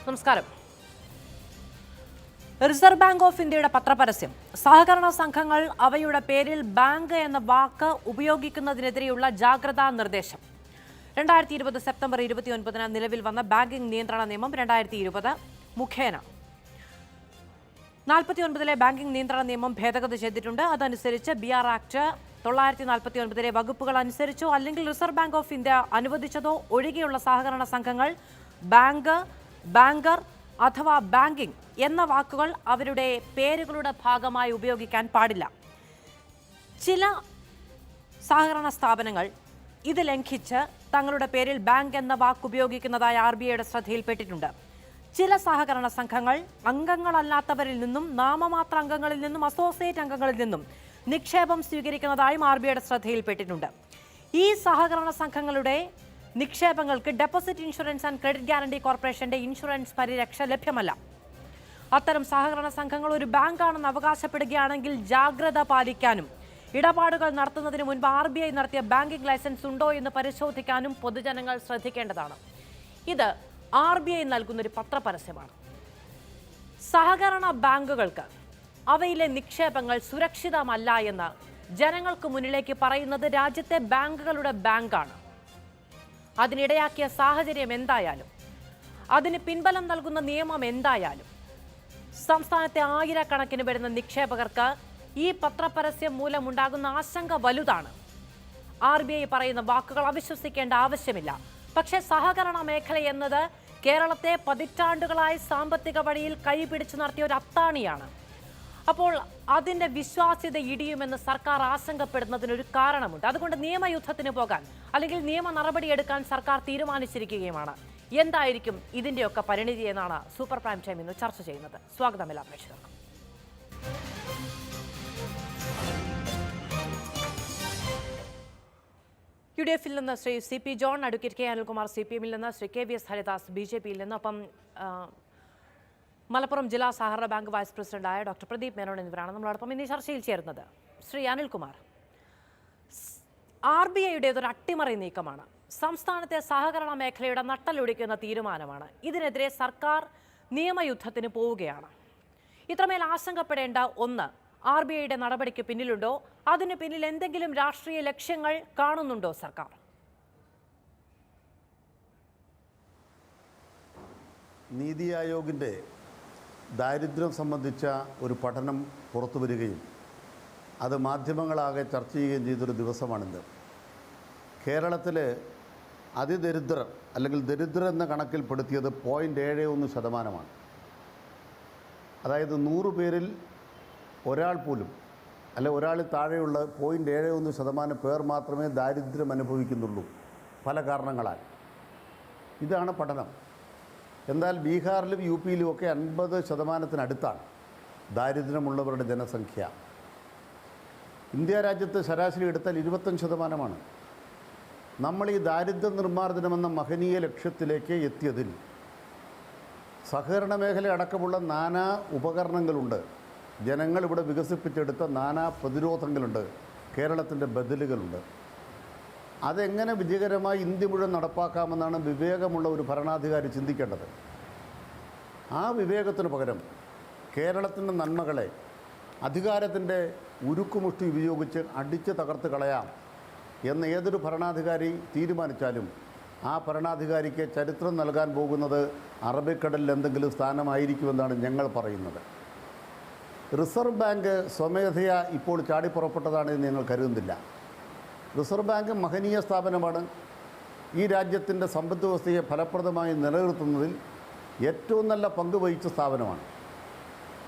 നമസ്കാരം. Reserve bank of ഇന്ത്യയുടെ പത്രപരസ്യം സഹകരണ സംഘങ്ങൾ അവയുടെ പേരിൽ ബാങ്ക് എന്ന വാക്ക് ഉപയോഗിക്കുന്നതിനെതിരെയുള്ള ജാഗ്രതാ നിർദ്ദേശം. 2020 സെപ്റ്റംബർ 29 നിലവിൽ വന്ന ബാങ്കിംഗ് നിയന്ത്രണ നിയമം 2020 മുഖേന 49 ബാങ്കിംഗ് നിയന്ത്രണ നിയമം ഭേദഗതി ചെയ്തിട്ടുണ്ട്. അതനുസരിച്ച് BR ആക്ട് 949 വകുപ്പുകൾ അനുസരിച്ചോ അല്ലെങ്കിൽ റിസർവ് ബാങ്ക് ഓഫ് ഇന്ത്യ അനുവദിച്ചതോ ഒഴികെയുള്ള സഹകരണ സംഘങ്ങൾ ബാങ്ക്, ബാങ്കർ അഥവാ ബാങ്കിംഗ് എന്ന വാക്കുകൾ അവരുടെ പേരുകളുടെ ഭാഗമായി ഉപയോഗിക്കാൻ പാടില്ല. ചില സഹകരണ സ്ഥാപനങ്ങൾ ഇത് ലംഘിച്ച് തങ്ങളുടെ പേരിൽ ബാങ്ക് എന്ന വാക്ക് ഉപയോഗിക്കുന്നതായി RBIയുടെ ശ്രദ്ധയിൽപ്പെട്ടിട്ടുണ്ട്. ചില സഹകരണ സംഘങ്ങൾ അംഗങ്ങളല്ലാത്തവരിൽ നിന്നും നാമമാത്ര അംഗങ്ങളിൽ നിന്നും അസോസിയേറ്റ് അംഗങ്ങളിൽ നിന്നും നിക്ഷേപം സ്വീകരിക്കുന്നതായും RBIയുടെ ശ്രദ്ധയിൽപ്പെട്ടിട്ടുണ്ട്. ഈ സഹകരണ സംഘങ്ങളുടെ നിക്ഷേപങ്ങൾക്ക് deposit insurance and credit guarantee കോർപ്പറേഷന്റെ ഇൻഷുറൻസ് പരിരക്ഷ ലഭ്യമല്ല. അത്തരം സഹകരണ സംഘങ്ങൾ ഒരു ബാങ്കാണെന്ന് അവകാശപ്പെടുകയാണെങ്കിൽ ജാഗ്രത പാലിക്കാനും ഇടപാടുകൾ നടത്തുന്നതിന് മുൻപ് RBI നടത്തിയ ബാങ്കിംഗ് ലൈസൻസ് ഉണ്ടോ എന്ന് പരിശോധിക്കാനും പൊതുജനങ്ങൾ ശ്രദ്ധിക്കേണ്ടതാണ്. ഇത് RBI നൽകുന്നൊരു പത്രപരസ്യമാണ്. സഹകരണ ബാങ്കുകൾക്ക് അവയിലെ നിക്ഷേപങ്ങൾ സുരക്ഷിതമല്ല എന്ന് ജനങ്ങൾക്ക് മുന്നിലേക്ക് പറയുന്നത് രാജ്യത്തെ ബാങ്കുകളുടെ ബാങ്കാണ്. അതിനിടയാക്കിയ സാഹചര്യം എന്തായാലും, അതിന് പിൻബലം നൽകുന്ന നിയമം എന്തായാലും, സംസ്ഥാനത്തെ ആയിരക്കണക്കിന് വരുന്ന നിക്ഷേപകർക്ക് ഈ പത്രപരസ്യം മൂലമുണ്ടാകുന്ന ആശങ്ക വലുതാണ്. RBI പറയുന്ന വാക്കുകൾ അവിശ്വസിക്കേണ്ട ആവശ്യമില്ല. പക്ഷേ സഹകരണ മേഖല എന്നത് കേരളത്തെ പതിറ്റാണ്ടുകളായി സാമ്പത്തിക വഴിയിൽ കൈപിടിച്ചു നടത്തിയ ഒരു അത്താണിയാണ്. അപ്പോൾ അതിൻ്റെ വിശ്വാസ്യത ഇടിയുമെന്ന് സർക്കാർ ആശങ്കപ്പെടുന്നതിനൊരു കാരണമുണ്ട്. അതുകൊണ്ട് നിയമയുദ്ധത്തിന് പോകാൻ അല്ലെങ്കിൽ നിയമ നടപടിയെടുക്കാൻ സർക്കാർ തീരുമാനിച്ചിരിക്കുകയുമാണ്. എന്തായിരിക്കും ഇതിൻ്റെയൊക്കെ പരിണിതി എന്നാണ് സൂപ്പർ പ്രൈം ടൈം ഇന്ന് ചർച്ച ചെയ്യുന്നത്. സ്വാഗതം എല്ലാ പ്രേക്ഷകർക്കും. UDF-ൽ നിന്ന് Shri CP John, advocate K Anilkumar CPM-ൽ നിന്ന്, ശ്രീ KVS ഹരിദാസ് BJP-യിൽ നിന്ന്, ഒപ്പം മലപ്പുറം ജില്ലാ സഹകരണ ബാങ്ക് വൈസ് പ്രസിഡന്റായ ഡോക്ടർ പ്രദീപ് മേനോൻ എന്നിവരാണ് നമ്മളോടൊപ്പം ഇന്ന് ചർച്ചയിൽ ചേരുന്നത്. ശ്രീ അനിൽകുമാർ, RBIയുടേതൊരു അട്ടിമറി നീക്കമാണ്. സംസ്ഥാനത്തെ സഹകരണ മേഖലയുടെ നട്ടലൊടിക്കുന്ന തീരുമാനമാണ്. ഇതിനെതിരെ സർക്കാർ നിയമയുദ്ധത്തിന് പോവുകയാണ്. ഇത്രമേൽ ആശങ്കപ്പെടേണ്ട ഒന്ന് RBIയുടെ നടപടിക്ക് പിന്നിലുണ്ടോ? അതിന് പിന്നിൽ എന്തെങ്കിലും രാഷ്ട്രീയ ലക്ഷ്യങ്ങൾ കാണുന്നുണ്ടോ സർക്കാർ? നീതി ആയോഗിൻ്റെ ദാരിദ്ര്യം സംബന്ധിച്ച ഒരു പഠനം പുറത്തു വരികയും അത് മാധ്യമങ്ങളാകെ ചർച്ച ചെയ്യുകയും ചെയ്തൊരു ദിവസമാണിത്. കേരളത്തിൽ അതിദരിദ്രർ അല്ലെങ്കിൽ ദരിദ്രർ എന്ന കണക്കിൽപ്പെടുത്തിയത് 0.71%. അതായത് 100 പേരിൽ ഒരാൾ പോലും അല്ലെ ഒരാളിൽ താഴെയുള്ള 0.71% പേർ മാത്രമേ ദാരിദ്ര്യം അനുഭവിക്കുന്നുള്ളൂ പല കാരണങ്ങളാൽ. ഇതാണ് പഠനം. എന്നാൽ ബീഹാറിലും UP-യിലും ഒക്കെ 50%-ത്തിനടുത്താണ് ദാരിദ്ര്യമുള്ളവരുടെ ജനസംഖ്യ. ഇന്ത്യ രാജ്യത്ത് ശരാശരി എടുത്താൽ 25%. നമ്മൾ ഈ ദാരിദ്ര്യ നിർമ്മാർജ്ജനമെന്ന മഹനീയ ലക്ഷ്യത്തിലേക്ക് എത്തിയതിൽ സഹകരണ മേഖല അടക്കമുള്ള നാനാ ഉപകരണങ്ങളുണ്ട്. ജനങ്ങൾ ഇവിടെ വികസിപ്പിച്ചെടുത്ത നാനാ പ്രതിരോധങ്ങളുണ്ട്, കേരളത്തിൻ്റെ ബദലുകളുണ്ട്. അതെങ്ങനെ വിജയകരമായി ഇന്ത്യ മുഴുവൻ നടപ്പാക്കാമെന്നാണ് വിവേകമുള്ള ഒരു ഭരണാധികാരി ചിന്തിക്കേണ്ടത്. ആ വിവേകത്തിന് പകരം കേരളത്തിൻ്റെ നന്മകളെ അധികാരത്തിൻ്റെ ഉരുക്കുമുഷ്ടി ഉപയോഗിച്ച് അടിച്ച് തകർത്ത് കളയാം എന്ന് ഏതൊരു ഭരണാധികാരി തീരുമാനിച്ചാലും ആ ഭരണാധികാരിക്ക് ചരിത്രം നൽകാൻ പോകുന്നത് അറബിക്കടലിൽ എന്തെങ്കിലും സ്ഥാനമായിരിക്കുമെന്നാണ് ഞങ്ങൾ പറയുന്നത്. റിസർവ് ബാങ്ക് സ്വമേധയാ ഇപ്പോൾ ചാടിപ്പുറപ്പെട്ടതാണെന്ന് ഞങ്ങൾ കരുതുന്നില്ല. റിസർവ് ബാങ്ക് മഹനീയ സ്ഥാപനമാണ്. ഈ രാജ്യത്തിൻ്റെ സമ്പദ് വ്യവസ്ഥയെ ഫലപ്രദമായി നിലനിർത്തുന്നതിൽ ഏറ്റവും നല്ല പങ്ക് വഹിച്ച സ്ഥാപനമാണ്.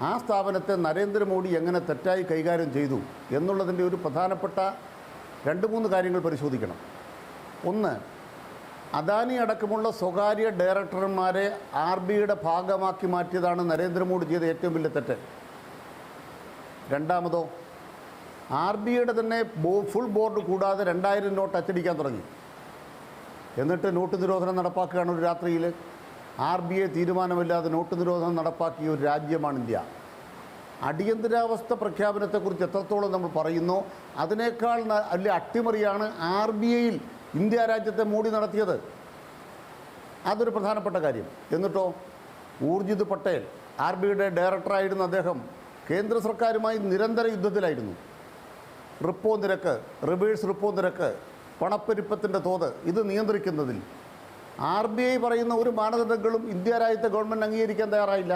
ആ സ്ഥാപനത്തെ നരേന്ദ്രമോദി എങ്ങനെ തെറ്റായി കൈകാര്യം ചെയ്തു എന്നുള്ളതിൻ്റെ ഒരു പ്രധാനപ്പെട്ട 2-3 കാര്യങ്ങൾ പരിശോധിക്കണം. ഒന്ന്, അദാനി അടക്കമുള്ള സ്വകാര്യ ഡയറക്ടർമാരെ RBIയുടെ ഭാഗമാക്കി മാറ്റിയതാണ് നരേന്ദ്രമോദി ചെയ്ത ഏറ്റവും വലിയ തെറ്റ്. രണ്ടാമതോ, RBIയുടെ തന്നെ ഫുൾ ബോർഡ് കൂടാതെ 2000 നോട്ട് അച്ചടിക്കാൻ തുടങ്ങി. എന്നിട്ട് നോട്ട് നിരോധനം നടപ്പാക്കുകയാണ് ഒരു രാത്രിയിൽ. RBI തീരുമാനമില്ലാതെ നോട്ട് നിരോധനം നടപ്പാക്കിയ ഒരു രാജ്യമാണ് ഇന്ത്യ. അടിയന്തരാവസ്ഥ പ്രഖ്യാപനത്തെക്കുറിച്ച് എത്രത്തോളം നമ്മൾ പറയുന്നോ അതിനേക്കാൾ വലിയ അട്ടിമറിയാണ് RBIയിൽ ഇന്ത്യ രാജ്യത്തെ മോഡി നടത്തിയത്. അതൊരു പ്രധാനപ്പെട്ട കാര്യം. എന്നിട്ടോ ഊർജിത് പട്ടേൽ RBIയുടെ ഡയറക്ടറായിരുന്ന അദ്ദേഹം കേന്ദ്ര സർക്കാരുമായി നിരന്തര യുദ്ധത്തിലായിരുന്നു. റിപ്പോ നിരക്ക്, റിവേഴ്സ് റിപ്പോ നിരക്ക്, പണപ്പെരുപ്പത്തിൻ്റെ തോത് ഇത് നിയന്ത്രിക്കുന്നതിൽ RBI പറയുന്ന ഒരു മാനദണ്ഡങ്ങളും ഇന്ത്യ രാജ്യത്തെ ഗവൺമെൻറ് അംഗീകരിക്കാൻ തയ്യാറായില്ല.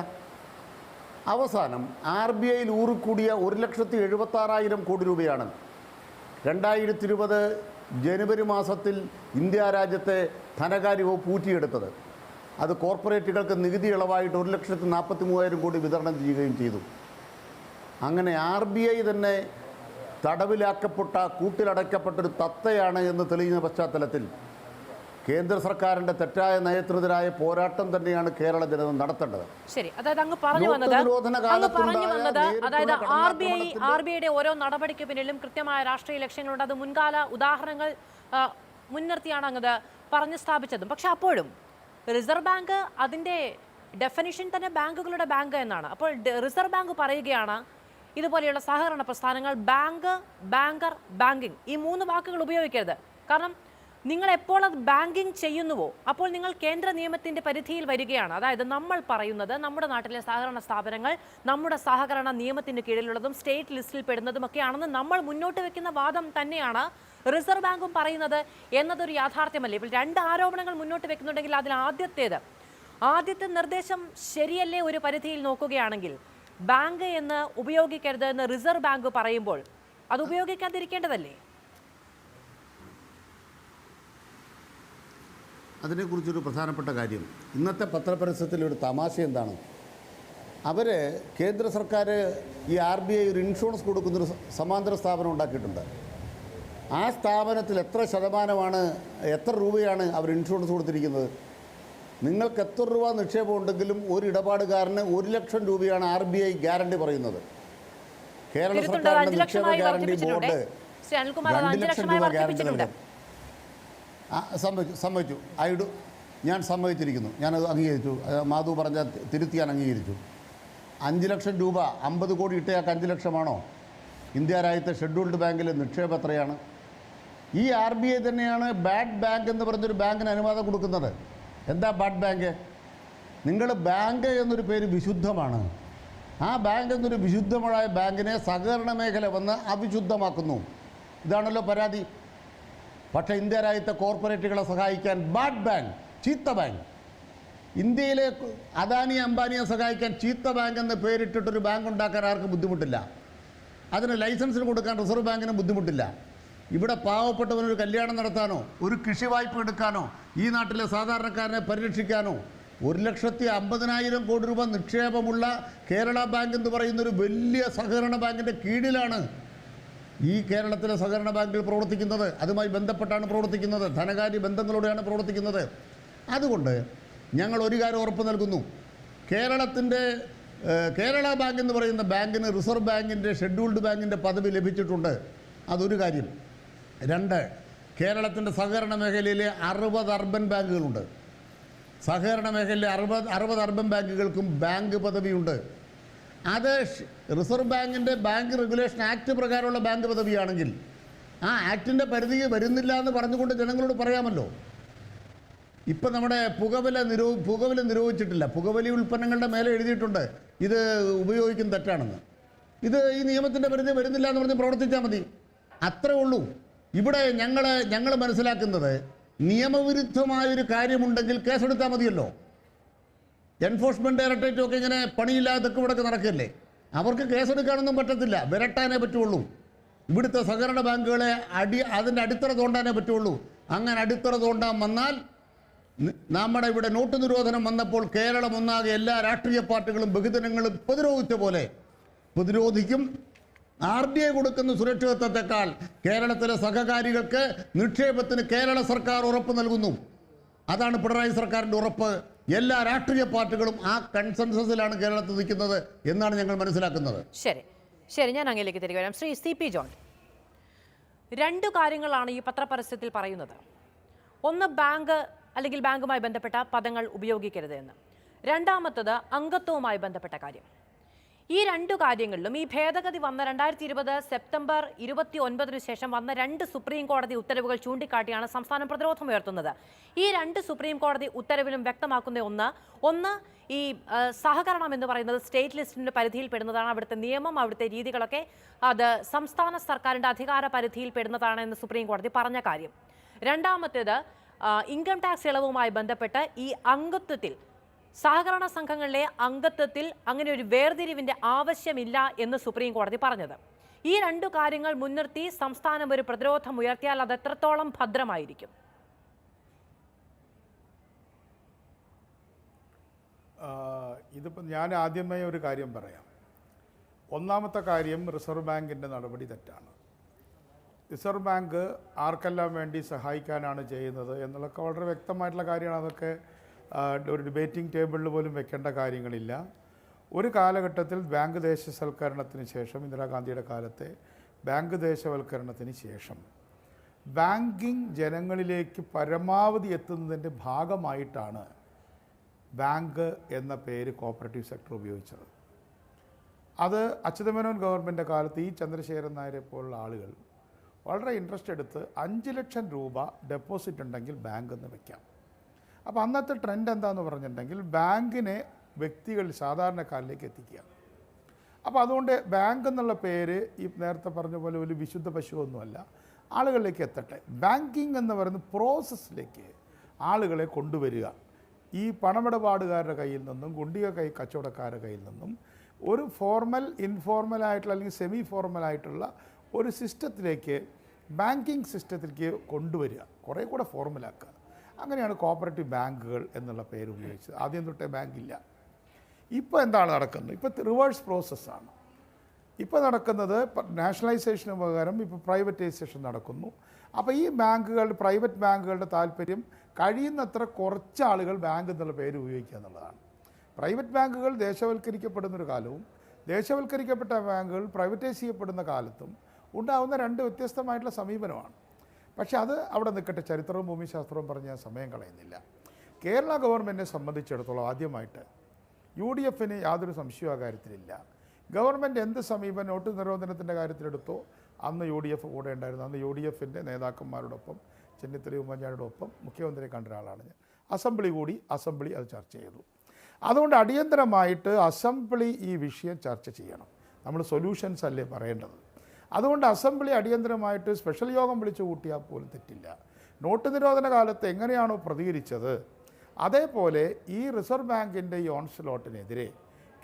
അവസാനം RBIയിൽ ഊറിക്കൂടിയ 1,76,000 കോടി രൂപയാണ് 2020 ജനുവരി മാസത്തിൽ ഇന്ത്യ രാജ്യത്തെ ധനകാര്യ വകുപ്പ് ഊറ്റിയെടുത്തത്. അത് കോർപ്പറേറ്റുകൾക്ക് നികുതി ഇളവായിട്ട് 1,43,000 കോടി വിതരണം ചെയ്യുകയും ചെയ്തു. അങ്ങനെ RBI തന്നെ തടവിലാക്കപ്പെട്ട, കൂട്ടിലടയ്ക്കപ്പെട്ടൊരു തത്തയാണ് എന്ന് തെളിയുന്ന പശ്ചാത്തലത്തിൽ കേന്ദ്ര സർക്കാരിന്റെ തെറ്റായ നയത്തിനെതിരായ പോരാട്ടം തന്നെയാണ് കേരള ജനത നടത്തേണ്ടത്. ശരി, അതായത് അങ്ങ് പറഞ്ഞു വന്നത് അതായത് RBIയുടെ ഓരോ നടപടിക്ക് പിന്നിലും കൃത്യമായ രാഷ്ട്രീയ ലക്ഷ്യങ്ങളുണ്ട്. അത് മുൻകാല ഉദാഹരണങ്ങൾ മുൻനിർത്തിയാണ് അങ്ങത് പറഞ്ഞു സ്ഥാപിച്ചതും. പക്ഷെ അപ്പോഴും റിസർവ് ബാങ്ക് അതിന്റെ ഡെഫിനിഷൻ തന്നെ ബാങ്കുകളുടെ ബാങ്ക് എന്നാണ്. അപ്പോൾ റിസർവ് ബാങ്ക് പറയുകയാണ് ഇതുപോലെയുള്ള സഹകരണ പ്രസ്ഥാനങ്ങൾ ബാങ്ക്, ബാങ്കർ, ബാങ്കിങ് ഈ 3 വാക്കുകൾ ഉപയോഗിക്കരുത്. കാരണം നിങ്ങൾ എപ്പോൾ അത് ബാങ്കിങ് ചെയ്യുന്നുവോ അപ്പോൾ നിങ്ങൾ കേന്ദ്ര നിയമത്തിന്റെ പരിധിയിൽ വരികയാണ്. അതായത് നമ്മൾ പറയുന്നത് നമ്മുടെ നാട്ടിലെ സഹകരണ സ്ഥാപനങ്ങൾ നമ്മുടെ സഹകരണ നിയമത്തിന് കീഴിലുള്ളതും സ്റ്റേറ്റ് ലിസ്റ്റിൽ പെടുന്നതുമൊക്കെയാണെന്ന് നമ്മൾ മുന്നോട്ട് വെക്കുന്ന വാദം തന്നെയാണ് റിസർവ് ബാങ്കും പറയുന്നത് എന്നതൊരു യാഥാർത്ഥ്യമല്ലേ? ഇപ്പോൾ 2 ആരോപണങ്ങൾ മുന്നോട്ട് വെക്കുന്നുണ്ടെങ്കിൽ അതിൽ ആദ്യത്തെ നിർദ്ദേശം ശരിയല്ലേ? ഒരു പരിധിയിൽ നോക്കുകയാണെങ്കിൽ ബാങ്ക് എന്ന് ഉപയോഗിക്കരുത് എന്ന് റിസർവ് ബാങ്ക് പറയുമ്പോൾ അത് ഉപയോഗിക്കാതിരിക്കേണ്ടതല്ലേ? അതിനെക്കുറിച്ചൊരു പ്രധാനപ്പെട്ട കാര്യം, ഇന്നത്തെ പത്രപരസ്യത്തിലൊരു തമാശ എന്താണ്, അവർ കേന്ദ്ര സർക്കാർ ഈ RBI ഒരു ഇൻഷുറൻസ് കൊടുക്കുന്നൊരു സമാന്തര സ്ഥാപനം ഉണ്ടാക്കിയിട്ടുണ്ട്. ആ സ്ഥാപനത്തിൽ എത്ര രൂപയാണ് അവർ ഇൻഷുറൻസ് കൊടുത്തിരിക്കുന്നത്? നിങ്ങൾക്ക് എത്ര രൂപ നിക്ഷേപം ഉണ്ടെങ്കിലും ഒരു ഇടപാടുകാരന് 1 ലക്ഷം രൂപയാണ് RBI ഗ്യാരണ്ടി പറയുന്നത്. കേരള സർക്കാരിൻ്റെ നിക്ഷേപ ഗ്യാരണ്ടി ബോർഡ് 2 ലക്ഷം രൂപ ഗ്യാരണ്ടി നൽകും. സമ്മതിച്ചു. ഞാൻ സമ്മതിച്ചിരിക്കുന്നു, ഞാനത് അംഗീകരിച്ചു. മാധു പറഞ്ഞ തിരുത്തി ഞാൻ അംഗീകരിച്ചു. 5 ലക്ഷം രൂപ 50 കോടി ഇട്ടയാൾക്ക് 5 ലക്ഷമാണോ? ഇന്ത്യ രാജ്യത്തെ ഷെഡ്യൂൾഡ് ബാങ്കിലെ നിക്ഷേപം എത്രയാണ്? ഈ RBI തന്നെയാണ് ബാഡ് ബാങ്ക് എന്ന് പറഞ്ഞൊരു ബാങ്കിന് അനുവാദം കൊടുക്കുന്നത്. എന്താ ബാഡ് ബാങ്ക്? നിങ്ങൾ ബാങ്ക് എന്നൊരു പേര് വിശുദ്ധമാണ്. ആ ബാങ്ക് എന്നൊരു വിശുദ്ധമായ ബാങ്കിനെ സഹകരണ മേഖല വന്ന് അവിശുദ്ധമാക്കുന്നു. ഇതാണല്ലോ പരാതി. പക്ഷേ ഇന്ത്യ രാജ്യത്തെ കോർപ്പറേറ്റുകളെ സഹായിക്കാൻ ബാഡ് ബാങ്ക്, ചീത്ത ബാങ്ക്, ഇന്ത്യയിലെ അദാനി അംബാനിയെ സഹായിക്കാൻ ചീത്ത ബാങ്ക് എന്ന് പേരിട്ടിട്ടൊരു ബാങ്ക് ഉണ്ടാക്കാൻ ആർക്കും ബുദ്ധിമുട്ടില്ല. അതിന് ലൈസൻസിന് കൊടുക്കാൻ റിസർവ് ബാങ്കിന് ബുദ്ധിമുട്ടില്ല. ഇവിടെ പാവപ്പെട്ടവനൊരു കല്യാണം നടത്താനോ ഒരു കൃഷി വായ്പ എടുക്കാനോ ഈ നാട്ടിലെ സാധാരണക്കാരനെ പരിരക്ഷിക്കാനോ 1,50,000 കോടി രൂപ നിക്ഷേപമുള്ള കേരള ബാങ്ക് എന്ന് പറയുന്നൊരു വലിയ സഹകരണ ബാങ്കിൻ്റെ കീഴിലാണ് ഈ കേരളത്തിലെ സഹകരണ ബാങ്കുകൾ പ്രവർത്തിക്കുന്നത്. അതുമായി ബന്ധപ്പെട്ടാണ് പ്രവർത്തിക്കുന്നത്, ധനകാര്യ ബന്ധങ്ങളോടെയാണ് പ്രവർത്തിക്കുന്നത്. അതുകൊണ്ട് ഞങ്ങൾ ഒരു കാര്യം ഉറപ്പ് നൽകുന്നു, കേരള ബാങ്ക് എന്ന് പറയുന്ന ബാങ്കിന് റിസർവ് ബാങ്കിൻ്റെ ഷെഡ്യൂൾഡ് ബാങ്കിൻ്റെ പദവി ലഭിച്ചിട്ടുണ്ട്. അതൊരു കാര്യം. 2, കേരളത്തിൻ്റെ സഹകരണ മേഖലയിലെ 60 അർബൻ ബാങ്കുകളുണ്ട്. സഹകരണ മേഖലയിലെ 60 അർബൻ ബാങ്കുകൾക്കും ബാങ്ക് പദവിയുണ്ട്. അത് റിസർവ് ബാങ്കിൻ്റെ ബാങ്ക് റെഗുലേഷൻ ആക്ട് പ്രകാരമുള്ള ബാങ്ക് പദവിയാണെങ്കിൽ ആ ആക്ടിൻ്റെ പരിധി വരുന്നില്ല എന്ന് പറഞ്ഞുകൊണ്ട് ജനങ്ങളോട് പറയാമല്ലോ. ഇപ്പം നമ്മുടെ പുകവലി നിരോധിച്ചിട്ടില്ല. പുകവലി ഉൽപ്പന്നങ്ങളുടെ മേലെ എഴുതിയിട്ടുണ്ട് ഇത് ഉപയോഗിക്കുന്ന തെറ്റാണെന്ന്. ഇത് ഈ നിയമത്തിൻ്റെ പരിധി വരുന്നില്ല എന്ന് പറഞ്ഞ് പ്രവർത്തിച്ചാൽ മതി, അത്രേ ഉള്ളൂ. ഇവിടെ ഞങ്ങൾ മനസ്സിലാക്കുന്നത് നിയമവിരുദ്ധമായൊരു കാര്യമുണ്ടെങ്കിൽ കേസെടുത്താൽ മതിയല്ലോ. എൻഫോഴ്സ്മെൻറ്റ് ഡയറക്ടറേറ്റും ഒക്കെ ഇങ്ങനെ പണിയില്ലാതെ തെക്കുവടക്ക് നടക്കില്ലേ, അവർക്ക് കേസെടുക്കാനൊന്നും പറ്റത്തില്ല, വിരട്ടാനേ പറ്റുള്ളൂ. ഇവിടുത്തെ സഹകരണ ബാങ്കുകളെ അതിൻ്റെ അടിത്തറ തോണ്ടാനേ പറ്റുള്ളൂ. അങ്ങനെ അടിത്തറ തോണ്ടാൻ വന്നാൽ നമ്മുടെ ഇവിടെ നോട്ട് നിരോധനം വന്നപ്പോൾ കേരളം ഒന്നാകെ എല്ലാ രാഷ്ട്രീയ പാർട്ടികളും ബഹുജനങ്ങളും പ്രതിരോധിച്ച പോലെ പ്രതിരോധിക്കും. RBI കൊടുക്കുന്ന സുരക്ഷിതത്വത്തെക്കാൾ കേരളത്തിലെ സഹകാരികൾക്ക് നിക്ഷേപത്തിന് കേരള സർക്കാർ ഉറപ്പ് നൽകുന്നു. അതാണ് പിണറായി സർക്കാരിൻ്റെ ഉറപ്പ്. എല്ലാ രാഷ്ട്രീയ പാർട്ടികളും ആ കൺസെൻസസിലാണ് കേരളത്തിൽ നിൽക്കുന്നത് എന്നാണ് ഞങ്ങൾ മനസ്സിലാക്കുന്നത്. ശരി, ഞാൻ അങ്ങേലേക്ക് തിരികെ വരാം. ശ്രീ CP ജോൺ, 2 കാര്യങ്ങളാണ് ഈ പത്രപരസ്യത്തിൽ പറയുന്നത്. ഒന്ന്, ബാങ്ക് അല്ലെങ്കിൽ ബാങ്കുമായി ബന്ധപ്പെട്ട പദങ്ങൾ ഉപയോഗിക്കരുത് എന്ന്. രണ്ടാമത്തത് അംഗത്വവുമായി ബന്ധപ്പെട്ട കാര്യം. ഈ രണ്ടു കാര്യങ്ങളിലും ഈ ഭേദഗതി വന്ന 2020 സെപ്റ്റംബർ 29 ശേഷം വന്ന 2 സുപ്രീം കോടതി ഉത്തരവുകൾ ചൂണ്ടിക്കാട്ടിയാണ് സംസ്ഥാനം പ്രതിരോധമുയർത്തുന്നത്. ഈ 2 സുപ്രീം കോടതി ഉത്തരവിലും വ്യക്തമാക്കുന്ന ഒന്ന് ഈ സഹകരണം എന്ന് പറയുന്നത് സ്റ്റേറ്റ് ലിസ്റ്റിന്റെ പരിധിയിൽ പെടുന്നതാണ്. അവിടുത്തെ നിയമം, അവിടുത്തെ രീതികളൊക്കെ അത് സംസ്ഥാന സർക്കാരിന്റെ അധികാര പരിധിയിൽ പെടുന്നതാണ് എന്ന് സുപ്രീം കോടതി പറഞ്ഞ കാര്യം. രണ്ടാമത്തേത് ഇൻകം ടാക്സ് ഇളവുമായി ബന്ധപ്പെട്ട് ഈ അംഗത്വത്തിൽ, സഹകരണ സംഘങ്ങളിലെ അംഗത്വത്തിൽ അങ്ങനെ ഒരു വേർതിരിവിന്റെ ആവശ്യമില്ല എന്ന് സുപ്രീം കോടതി പറഞ്ഞത്. ഈ 2 കാര്യങ്ങൾ മുൻനിർത്തി സംസ്ഥാനം ഒരു പ്രതിരോധം ഉയർത്തിയാൽ അത് എത്രത്തോളം ഭദ്രമായിരിക്കും? ഇതിപ്പോൾ ഞാൻ ആദ്യമായി ഒരു കാര്യം പറയാം. ഒന്നാമത്തെ കാര്യം, റിസർവ് ബാങ്കിൻ്റെ നടപടി തെറ്റാണ്. റിസർവ് ബാങ്ക് ആർക്കെല്ലാം വേണ്ടി സഹായിക്കാനാണ് ചെയ്യുന്നത് എന്നുള്ളതൊക്കെ വളരെ വ്യക്തമായിട്ടുള്ള കാര്യമാണ്. അതൊക്കെ ഒരു ഡിബേറ്റിംഗ് ടേബിളിൽ പോലും വെക്കേണ്ട കാര്യങ്ങളില്ല. ഒരു കാലഘട്ടത്തിൽ ബാങ്ക് ദേശവൽക്കരണത്തിന് ശേഷം, ഇന്ദിരാഗാന്ധിയുടെ കാലത്തെ ബാങ്ക് ദേശവൽക്കരണത്തിന് ശേഷം ബാങ്കിങ് ജനങ്ങളിലേക്ക് പരമാവധി എത്തുന്നതിൻ്റെ ഭാഗമായിട്ടാണ് ബാങ്ക് എന്ന പേര് കോപ്പറേറ്റീവ് സെക്ടർ ഉപയോഗിച്ചത്. അത് അച്യുതമേനോൻ ഗവൺമെൻറ് കാലത്ത് ഈ ചന്ദ്രശേഖരൻ നായരെ പോലുള്ള ആളുകൾ വളരെ ഇൻട്രസ്റ്റ് എടുത്ത് 5 ലക്ഷം രൂപ ഡെപ്പോസിറ്റ് ഉണ്ടെങ്കിൽ ബാങ്ക് എന്ന് വെക്കാം. അപ്പോൾ അന്നത്തെ ട്രെൻഡ് എന്താണെന്ന് പറഞ്ഞിട്ടുണ്ടെങ്കിൽ ബാങ്കിനെ വ്യക്തികൾ, സാധാരണക്കാരിലേക്ക് എത്തിക്കുക. അപ്പോൾ അതുകൊണ്ട് ബാങ്ക് എന്നുള്ള പേര് ഈ നേരത്തെ പറഞ്ഞ പോലെ ഒരു വിശുദ്ധ പശുവൊന്നുമല്ല, ആളുകളിലേക്ക് എത്തട്ടെ. ബാങ്കിങ് എന്ന് പറയുന്ന പ്രോസസ്സിലേക്ക് ആളുകളെ കൊണ്ടുവരിക. ഈ പണമിടപാടുകാരുടെ കയ്യിൽ നിന്നും, ഗുണ്ടിക കച്ചവടക്കാരുടെ കയ്യിൽ നിന്നും ഒരു ഫോർമൽ, ഇൻഫോർമൽ ആയിട്ടുള്ള അല്ലെങ്കിൽ സെമി ഫോർമൽ ആയിട്ടുള്ള ഒരു സിസ്റ്റത്തിലേക്ക്, ബാങ്കിങ് സിസ്റ്റത്തിലേക്ക് കൊണ്ടുവരിക, കുറേ കൂടെ ഫോർമലാക്കുക. അങ്ങനെയാണ് കോപ്പറേറ്റീവ് ബാങ്കുകൾ എന്നുള്ള പേര് ഉപയോഗിച്ചത്. ആദ്യം തൊട്ടേ ബാങ്കില്ല. ഇപ്പോൾ എന്താണ് നടക്കുന്നത്? ഇപ്പോൾ റിവേഴ്സ് പ്രോസസ്സാണ്. ഇപ്പോൾ നടക്കുന്നത് നാഷണലൈസേഷന് പകരം ഇപ്പോൾ പ്രൈവറ്റൈസേഷൻ നടക്കുന്നു. അപ്പോൾ ഈ ബാങ്കുകൾ, പ്രൈവറ്റ് ബാങ്കുകളുടെ താല്പര്യം കഴിയുന്നത്ര കുറച്ച് ആളുകൾ ബാങ്ക് എന്നുള്ള പേര് ഉപയോഗിക്കുക എന്നുള്ളതാണ്. പ്രൈവറ്റ് ബാങ്കുകൾ ദേശവൽക്കരിക്കപ്പെടുന്നൊരു കാലവും ദേശവൽക്കരിക്കപ്പെട്ട ബാങ്കുകൾ പ്രൈവറ്റൈസ് ചെയ്യപ്പെടുന്ന കാലത്തും ഉണ്ടാകുന്ന 2 വ്യത്യസ്തമായിട്ടുള്ള സമീപനമാണ്. പക്ഷേ അത് അവിടെ നിൽക്കട്ടെ, ചരിത്രവും ഭൂമിശാസ്ത്രവും പറഞ്ഞ് ഞാൻ സമയം കളയുന്നില്ല. കേരള ഗവൺമെൻറ്റിനെ സംബന്ധിച്ചിടത്തോളം ആദ്യമായിട്ട് UDF യാതൊരു സംശയവും ആ കാര്യത്തിലില്ല. ഗവൺമെൻറ് എന്ത് സമീപനം നോട്ട് നിരോധനത്തിൻ്റെ കാര്യത്തിലെടുത്തോ അന്ന് UDF കൂടെ ഉണ്ടായിരുന്നു. അന്ന് UDF നേതാക്കന്മാരോടൊപ്പം, ചെന്നിത്തല, ഉമ്മൻചാണ്ടിയോടൊപ്പം മുഖ്യമന്ത്രിയെ കണ്ട ഒരാളാണ് ഞാൻ. അസംബ്ലി അത് ചർച്ച ചെയ്തു. അതുകൊണ്ട് അടിയന്തരമായിട്ട് അസംബ്ലി ഈ വിഷയം ചർച്ച ചെയ്യണം. നമ്മൾ സൊല്യൂഷൻസ് അല്ലേ പറയേണ്ടത്. അതുകൊണ്ട് അസംബ്ലി അടിയന്തരമായിട്ട് സ്പെഷ്യൽ യോഗം വിളിച്ചു കൂട്ടിയാൽ പോലും തെറ്റില്ല. നോട്ട് നിരോധന കാലത്ത് എങ്ങനെയാണോ പ്രതികരിച്ചത്, അതേപോലെ ഈ റിസർവ് ബാങ്കിൻ്റെ ഈ ഓൺസ്ലോട്ടിനെതിരെ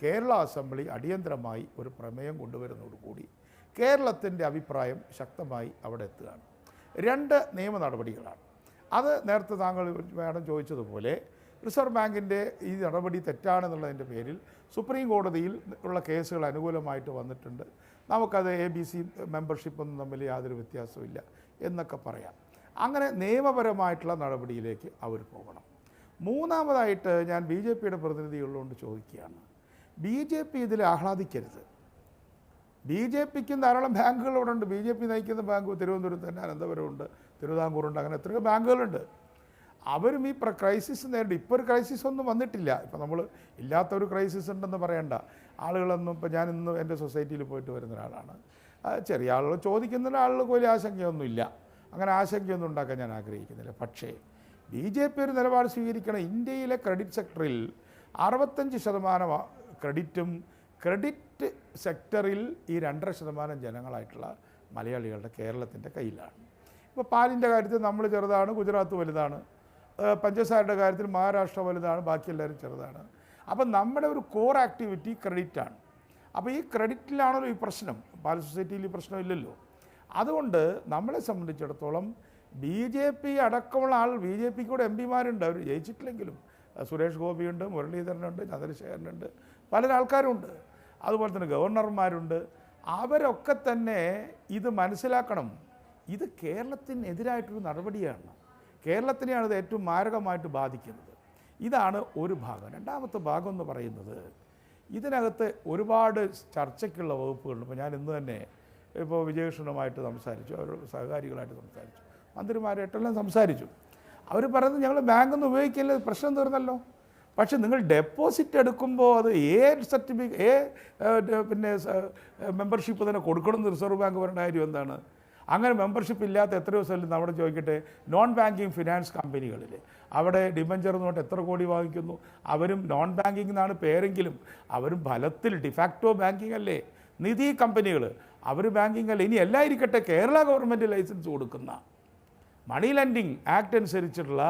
കേരള അസംബ്ലി അടിയന്തരമായി ഒരു പ്രമേയം കൊണ്ടുവരുന്നതോടുകൂടി കേരളത്തിൻ്റെ അഭിപ്രായം ശക്തമായി അവിടെ എത്തുകയാണ്. 2 നിയമ നടപടികളാണ്. അത് നേരത്തെ താങ്കൾ മാഡം ചോദിച്ചതുപോലെ റിസർവ് ബാങ്കിൻ്റെ ഈ നടപടി തെറ്റാണെന്നുള്ളതിൻ്റെ പേരിൽ സുപ്രീം കോടതിയിൽ ഉള്ള കേസുകൾ അനുകൂലമായിട്ട് വന്നിട്ടുണ്ട്. നമുക്കത് ABC മെമ്പർഷിപ്പൊന്നും തമ്മിൽ യാതൊരു വ്യത്യാസമില്ല എന്നൊക്കെ പറയാം. അങ്ങനെ നിയമപരമായിട്ടുള്ള നടപടിയിലേക്ക് അവർ പോകണം. മൂന്നാമതായിട്ട് ഞാൻ BJPയുടെ പ്രതിനിധികളുകൊണ്ട് ചോദിക്കുകയാണ്, BJP ഇതിൽ ആഹ്ലാദിക്കരുത്. BJPക്കും ധാരാളം ബാങ്കുകൾ ഇവിടെ ഉണ്ട്. BJP നയിക്കുന്ന ബാങ്ക് തിരുവനന്തപുരത്ത് തന്നെ അനന്തപുരമുണ്ട്, തിരുവിതാംകൂറുണ്ട്, അങ്ങനെ എത്രയോ ബാങ്കുകളുണ്ട്. അവരും ഈ ക്രൈസിസ് നേരിടും. ഇപ്പോൾ ഒരു ക്രൈസിസ് ഒന്നും വന്നിട്ടില്ല. ഇപ്പോൾ നമ്മൾ ഇല്ലാത്തൊരു ക്രൈസിസ് ഉണ്ടെന്ന് പറയേണ്ട. ആളുകളൊന്നും, ഇപ്പോൾ ഞാൻ ഇന്ന് എൻ്റെ സൊസൈറ്റിയിൽ പോയിട്ട് വരുന്ന ഒരാളാണ്. ചെറിയ ആളുകൾ ചോദിക്കുന്ന ആളുകൾക്ക് വലിയ ആശങ്കയൊന്നുമില്ല. അങ്ങനെ ആശങ്കയൊന്നും ഉണ്ടാക്കാൻ ഞാൻ ആഗ്രഹിക്കുന്നില്ല. പക്ഷേ BJP ഒരു നിലപാട് സ്വീകരിക്കണം. ഇന്ത്യയിലെ ക്രെഡിറ്റ് സെക്ടറിൽ 65% ക്രെഡിറ്റും, ക്രെഡിറ്റ് സെക്ടറിൽ ഈ 2.5% ജനങ്ങളായിട്ടുള്ള മലയാളികളുടെ കേരളത്തിൻ്റെ കയ്യിലാണ്. ഇപ്പോൾ പാലിൻ്റെ കാര്യത്തിൽ നമ്മൾ ചെറുതാണ്, ഗുജറാത്ത് വലുതാണ്. പഞ്ചസാരയുടെ കാര്യത്തിൽ മഹാരാഷ്ട്ര വലുതാണ്, ബാക്കി എല്ലാവരും ചെറുതാണ്. അപ്പം നമ്മുടെ ഒരു കോർ ആക്ടിവിറ്റി ക്രെഡിറ്റാണ്. അപ്പോൾ ഈ ക്രെഡിറ്റിലാണല്ലോ ഈ പ്രശ്നം. പാൽ സൊസൈറ്റിയിൽ ഈ പ്രശ്നമില്ലല്ലോ. അതുകൊണ്ട് നമ്മളെ സംബന്ധിച്ചിടത്തോളം BJP അടക്കമുള്ള BJPക്ക് കൂടെ MP മാരുണ്ട്. അവർ ജയിച്ചിട്ടില്ലെങ്കിലും സുരേഷ് ഗോപിയുണ്ട്, മുരളീധരനുണ്ട്, ചന്ദ്രശേഖരനുണ്ട്, പല ആൾക്കാരുണ്ട്. അതുപോലെ തന്നെ ഗവർണർമാരുണ്ട്. അവരൊക്കെ തന്നെ ഇത് മനസ്സിലാക്കണം. ഇത് കേരളത്തിനെതിരായിട്ടൊരു നടപടിയാണ്. കേരളത്തിനെയാണ് ഇത് ഏറ്റവും മാരകമായിട്ട് ബാധിക്കുന്നത്. ഇതാണ് ഒരു ഭാഗം. രണ്ടാമത്തെ ഭാഗം എന്ന് പറയുന്നത്, ഇതിനകത്ത് ഒരുപാട് ചർച്ചയ്ക്കുള്ള വകുപ്പുകളുണ്ട്. ഇപ്പോൾ ഞാൻ ഇന്ന് തന്നെ വിജയകൃഷ്ണനുമായിട്ട് സംസാരിച്ചു, അവർ സഹകാരികളായിട്ട് സംസാരിച്ചു, മന്ത്രിമാരായിട്ടെല്ലാം സംസാരിച്ചു. അവർ പറയുന്നത് ഞങ്ങൾ ബാങ്കൊന്നും ഉപയോഗിക്കില്ല, പ്രശ്നം തീർന്നല്ലോ. പക്ഷെ നിങ്ങൾ ഡെപ്പോസിറ്റ് എടുക്കുമ്പോൾ അത് പിന്നെ മെമ്പർഷിപ്പ് തന്നെ കൊടുക്കണമെന്ന് റിസർവ് ബാങ്ക് പറയേണ്ട കാര്യം എന്താണ്? അങ്ങനെ മെമ്പർഷിപ്പ് ഇല്ലാത്ത എത്രയോ സ്ഥലം നമ്മുടെ ചോദിക്കട്ടെ, നോൺ ബാങ്കിങ് ഫിനാൻസ് കമ്പനികളിൽ അവിടെ ഡിബഞ്ചർ നോട്ട് എത്ര കോടി വാങ്ങിക്കുന്നു? അവരും നോൺ ബാങ്കിങ് എന്നാണ് പേരെങ്കിലും അവരും ഫലത്തിൽ ഡിഫാക്റ്റോ ബാങ്കിങ് അല്ലേ? നിധി കമ്പനികൾ അവർ ബാങ്കിങ് അല്ലേ? ഇനി എല്ലാം ഇരിക്കട്ടെ, കേരള ഗവൺമെൻറ് ലൈസൻസ് കൊടുക്കുന്ന മണി ലെൻഡിങ് ആക്ട് അനുസരിച്ചിട്ടുള്ള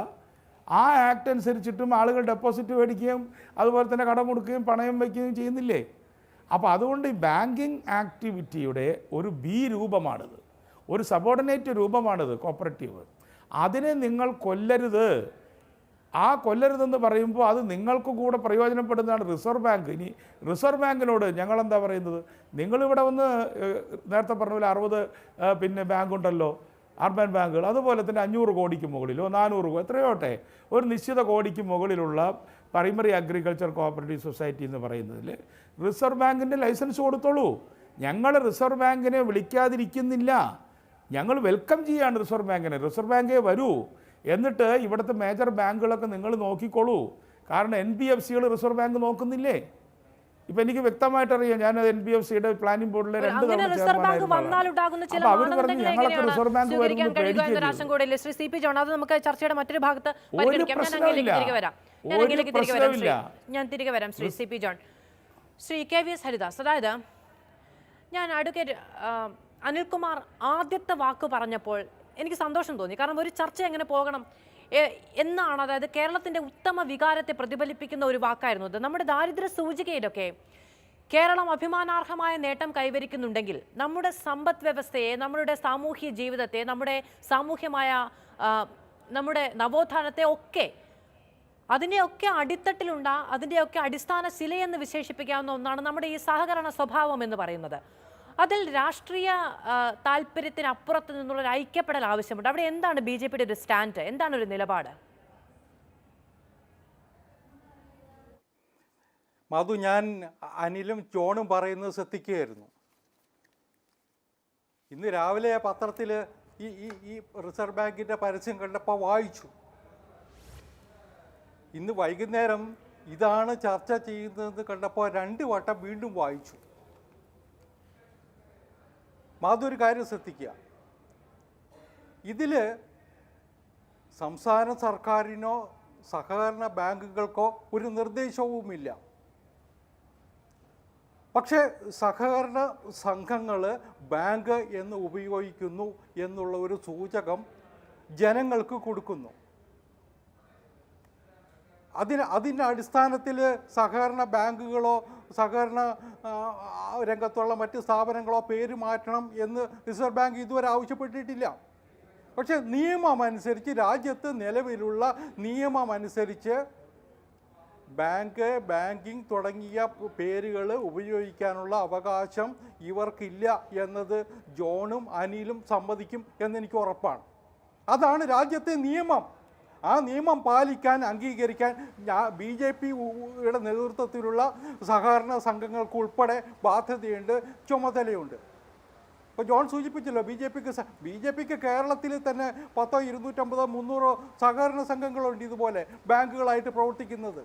ആ ആക്ട് അനുസരിച്ചിട്ടും ആളുകൾ ഡെപ്പോസിറ്റ് മേടിക്കുകയും അതുപോലെ തന്നെ കടം കൊടുക്കുകയും പണയം വയ്ക്കുകയും ചെയ്യുന്നില്ലേ? അപ്പോൾ അതുകൊണ്ട് ഈ ബാങ്കിങ് ആക്ടിവിറ്റിയുടെ ഒരു ബി രൂപമാണിത്, ഒരു സബോർഡിനേറ്റ് രൂപമാണിത് കോപ്പറേറ്റീവ്. അതിനെ നിങ്ങൾ കൊല്ലരുത്. ആ കൊല്ലരുതെന്ന് പറയുമ്പോൾ അത് നിങ്ങൾക്ക് കൂടെ പ്രയോജനപ്പെടുന്നതാണ് റിസർവ് ബാങ്ക്. ഇനി റിസർവ് ബാങ്കിനോട് ഞങ്ങളെന്താ പറയുന്നത്? നിങ്ങളിവിടെ വന്ന് നേരത്തെ പറഞ്ഞ പോലെ 60 പിന്നെ ബാങ്കുണ്ടല്ലോ, അർബൻ ബാങ്കുകൾ, അതുപോലെ തന്നെ 500 കോടിക്ക് മുകളിലോ 400 എത്രയോട്ടെ ഒരു നിശ്ചിത കോടിക്ക് മുകളിലുള്ള പ്രൈമറി അഗ്രികൾച്ചർ കോഓപ്പറേറ്റീവ് സൊസൈറ്റി എന്ന് പറയുന്നതിൽ റിസർവ് ബാങ്കിൻ്റെ ലൈസൻസ് കൊടുത്തോളൂ. ഞങ്ങൾ റിസർവ് ബാങ്കിനെ വിളിക്കാതിരിക്കുന്നില്ല, ഞങ്ങൾ വെൽക്കം ചെയ്യാണ് റിസർവ് ബാങ്കിനെ. റിസർവ് ബാങ്കേ വരൂ, എന്നിട്ട് ഇവിടുത്തെ മേജർ ബാങ്കുകളൊക്കെ നിങ്ങൾ നോക്കിക്കോളൂ. കാരണം NBFCകൾ റിസർവ് ബാങ്ക് നോക്കുന്നില്ലേ? ഇപ്പം എനിക്ക് വ്യക്തമായിട്ടറിയാം, ഞാൻ NBFCയുടെ പ്ലാനിംഗ് ബോർഡിലെ 2 തവണ ചെയർമാനായിരുന്നു. അവർ പറഞ്ഞു ഞങ്ങളൊക്കെ റിസർവ് ബാങ്ക് വരുമെന്ന് പേടിച്ചില്ല. ശ്രീ CP ജോൺ, അത് നമുക്ക് ചർച്ചയുടെ മറ്റൊരു ഭാഗത്ത് ഞാൻ തിരികെ വരാം. Shri CP John, Shri KVS Haridas, അതായത് ഞാൻ അഡ്വക്കേറ്റ് അനിൽകുമാർ ആദ്യത്തെ വാക്ക് പറഞ്ഞപ്പോൾ എനിക്ക് സന്തോഷം തോന്നി. കാരണം ഒരു ചർച്ച എങ്ങനെ പോകണം എന്നാണ്, അതായത് കേരളത്തിൻ്റെ ഉത്തമ വികാരത്തെ പ്രതിഫലിപ്പിക്കുന്ന ഒരു വാക്കായിരുന്നു അത്. നമ്മുടെ ദാരിദ്ര്യ സൂചികയിലൊക്കെ കേരളം അഭിമാനാർഹമായ നേട്ടം കൈവരിക്കുന്നുണ്ടെങ്കിൽ നമ്മുടെ സമ്പദ് വ്യവസ്ഥയെ, നമ്മുടെ സാമൂഹ്യ ജീവിതത്തെ, നമ്മുടെ സാമൂഹ്യമായ നമ്മുടെ നവോത്ഥാനത്തെ ഒക്കെ, അതിൻ്റെയൊക്കെ അതിൻ്റെയൊക്കെ അടിസ്ഥാന ശിലയെന്ന് വിശേഷിപ്പിക്കാവുന്ന ഒന്നാണ് നമ്മുടെ ഈ സഹകരണ സ്വഭാവം എന്ന് പറയുന്നത്. അതിൽ രാഷ്ട്രീയ താല്പര്യത്തിനപ്പുറത്ത് നിന്നുള്ളൊരു ഐക്യപ്പെടൽ ആവശ്യമുണ്ട്. അവിടെ എന്താണ് BJPയുടെ ഒരു സ്റ്റാൻഡ്, എന്താണ് ഒരു നിലപാട്? മധു, ഞാൻ അനിലും ജോണും പറയുന്നത് ശ്രദ്ധിക്കുകയായിരുന്നു. ഇന്ന് രാവിലെ പത്രത്തിൽ ഈ റിസർവ് ബാങ്കിൻ്റെ പരസ്യം കണ്ടപ്പോൾ വായിച്ചു. ഇന്ന് വൈകുന്നേരം ഇതാണ് ചർച്ച ചെയ്യുന്നതെന്ന് കണ്ടപ്പോൾ 2 വട്ടം വീണ്ടും വായിച്ചു. മാധൊരു കാര്യം ശ്രദ്ധിക്കുക, ഇതിൽ സംസ്ഥാന സർക്കാരിനോ സഹകരണ ബാങ്കുകൾക്കോ ഒരു നിർദ്ദേശവുമില്ല. പക്ഷേ സഹകരണ സംഘങ്ങൾ ബാങ്ക് എന്ന് ഉപയോഗിക്കുന്നു എന്നുള്ള ഒരു സൂചകം ജനങ്ങൾക്ക് കൊടുക്കുന്നു. അതിൻ്റെ അടിസ്ഥാനത്തിൽ സഹകരണ ബാങ്കുകളോ സഹകരണ രംഗത്തുള്ള മറ്റ് സ്ഥാപനങ്ങളോ പേര് മാറ്റണം എന്ന് റിസർവ് ബാങ്ക് ഇതുവരെ ആവശ്യപ്പെട്ടിട്ടില്ല. പക്ഷേ നിയമമനുസരിച്ച്, രാജ്യത്ത് നിലവിലുള്ള നിയമമനുസരിച്ച് ബാങ്കിങ് തുടങ്ങിയ പേരുകൾ ഉപയോഗിക്കാനുള്ള അവകാശം ഇവർക്കില്ല എന്നത് ജോണും അനിലും സമ്മതിക്കും എന്നെനിക്ക് ഉറപ്പാണ്. അതാണ് രാജ്യത്തെ നിയമം. ആ നിയമം പാലിക്കാൻ, അംഗീകരിക്കാൻ BJPയുടെ നേതൃത്വത്തിലുള്ള സഹകരണ സംഘങ്ങൾക്ക് ഉൾപ്പെടെ ബാധ്യതയുണ്ട്, ചുമതലയുണ്ട്. ഇപ്പോൾ ജോൺ സൂചിപ്പിച്ചല്ലോ, BJPക്ക് കേരളത്തിൽ തന്നെ 100, 250, 300 സഹകരണ സംഘങ്ങളുണ്ട് ഇതുപോലെ ബാങ്കുകളായിട്ട് പ്രവർത്തിക്കുന്നത്.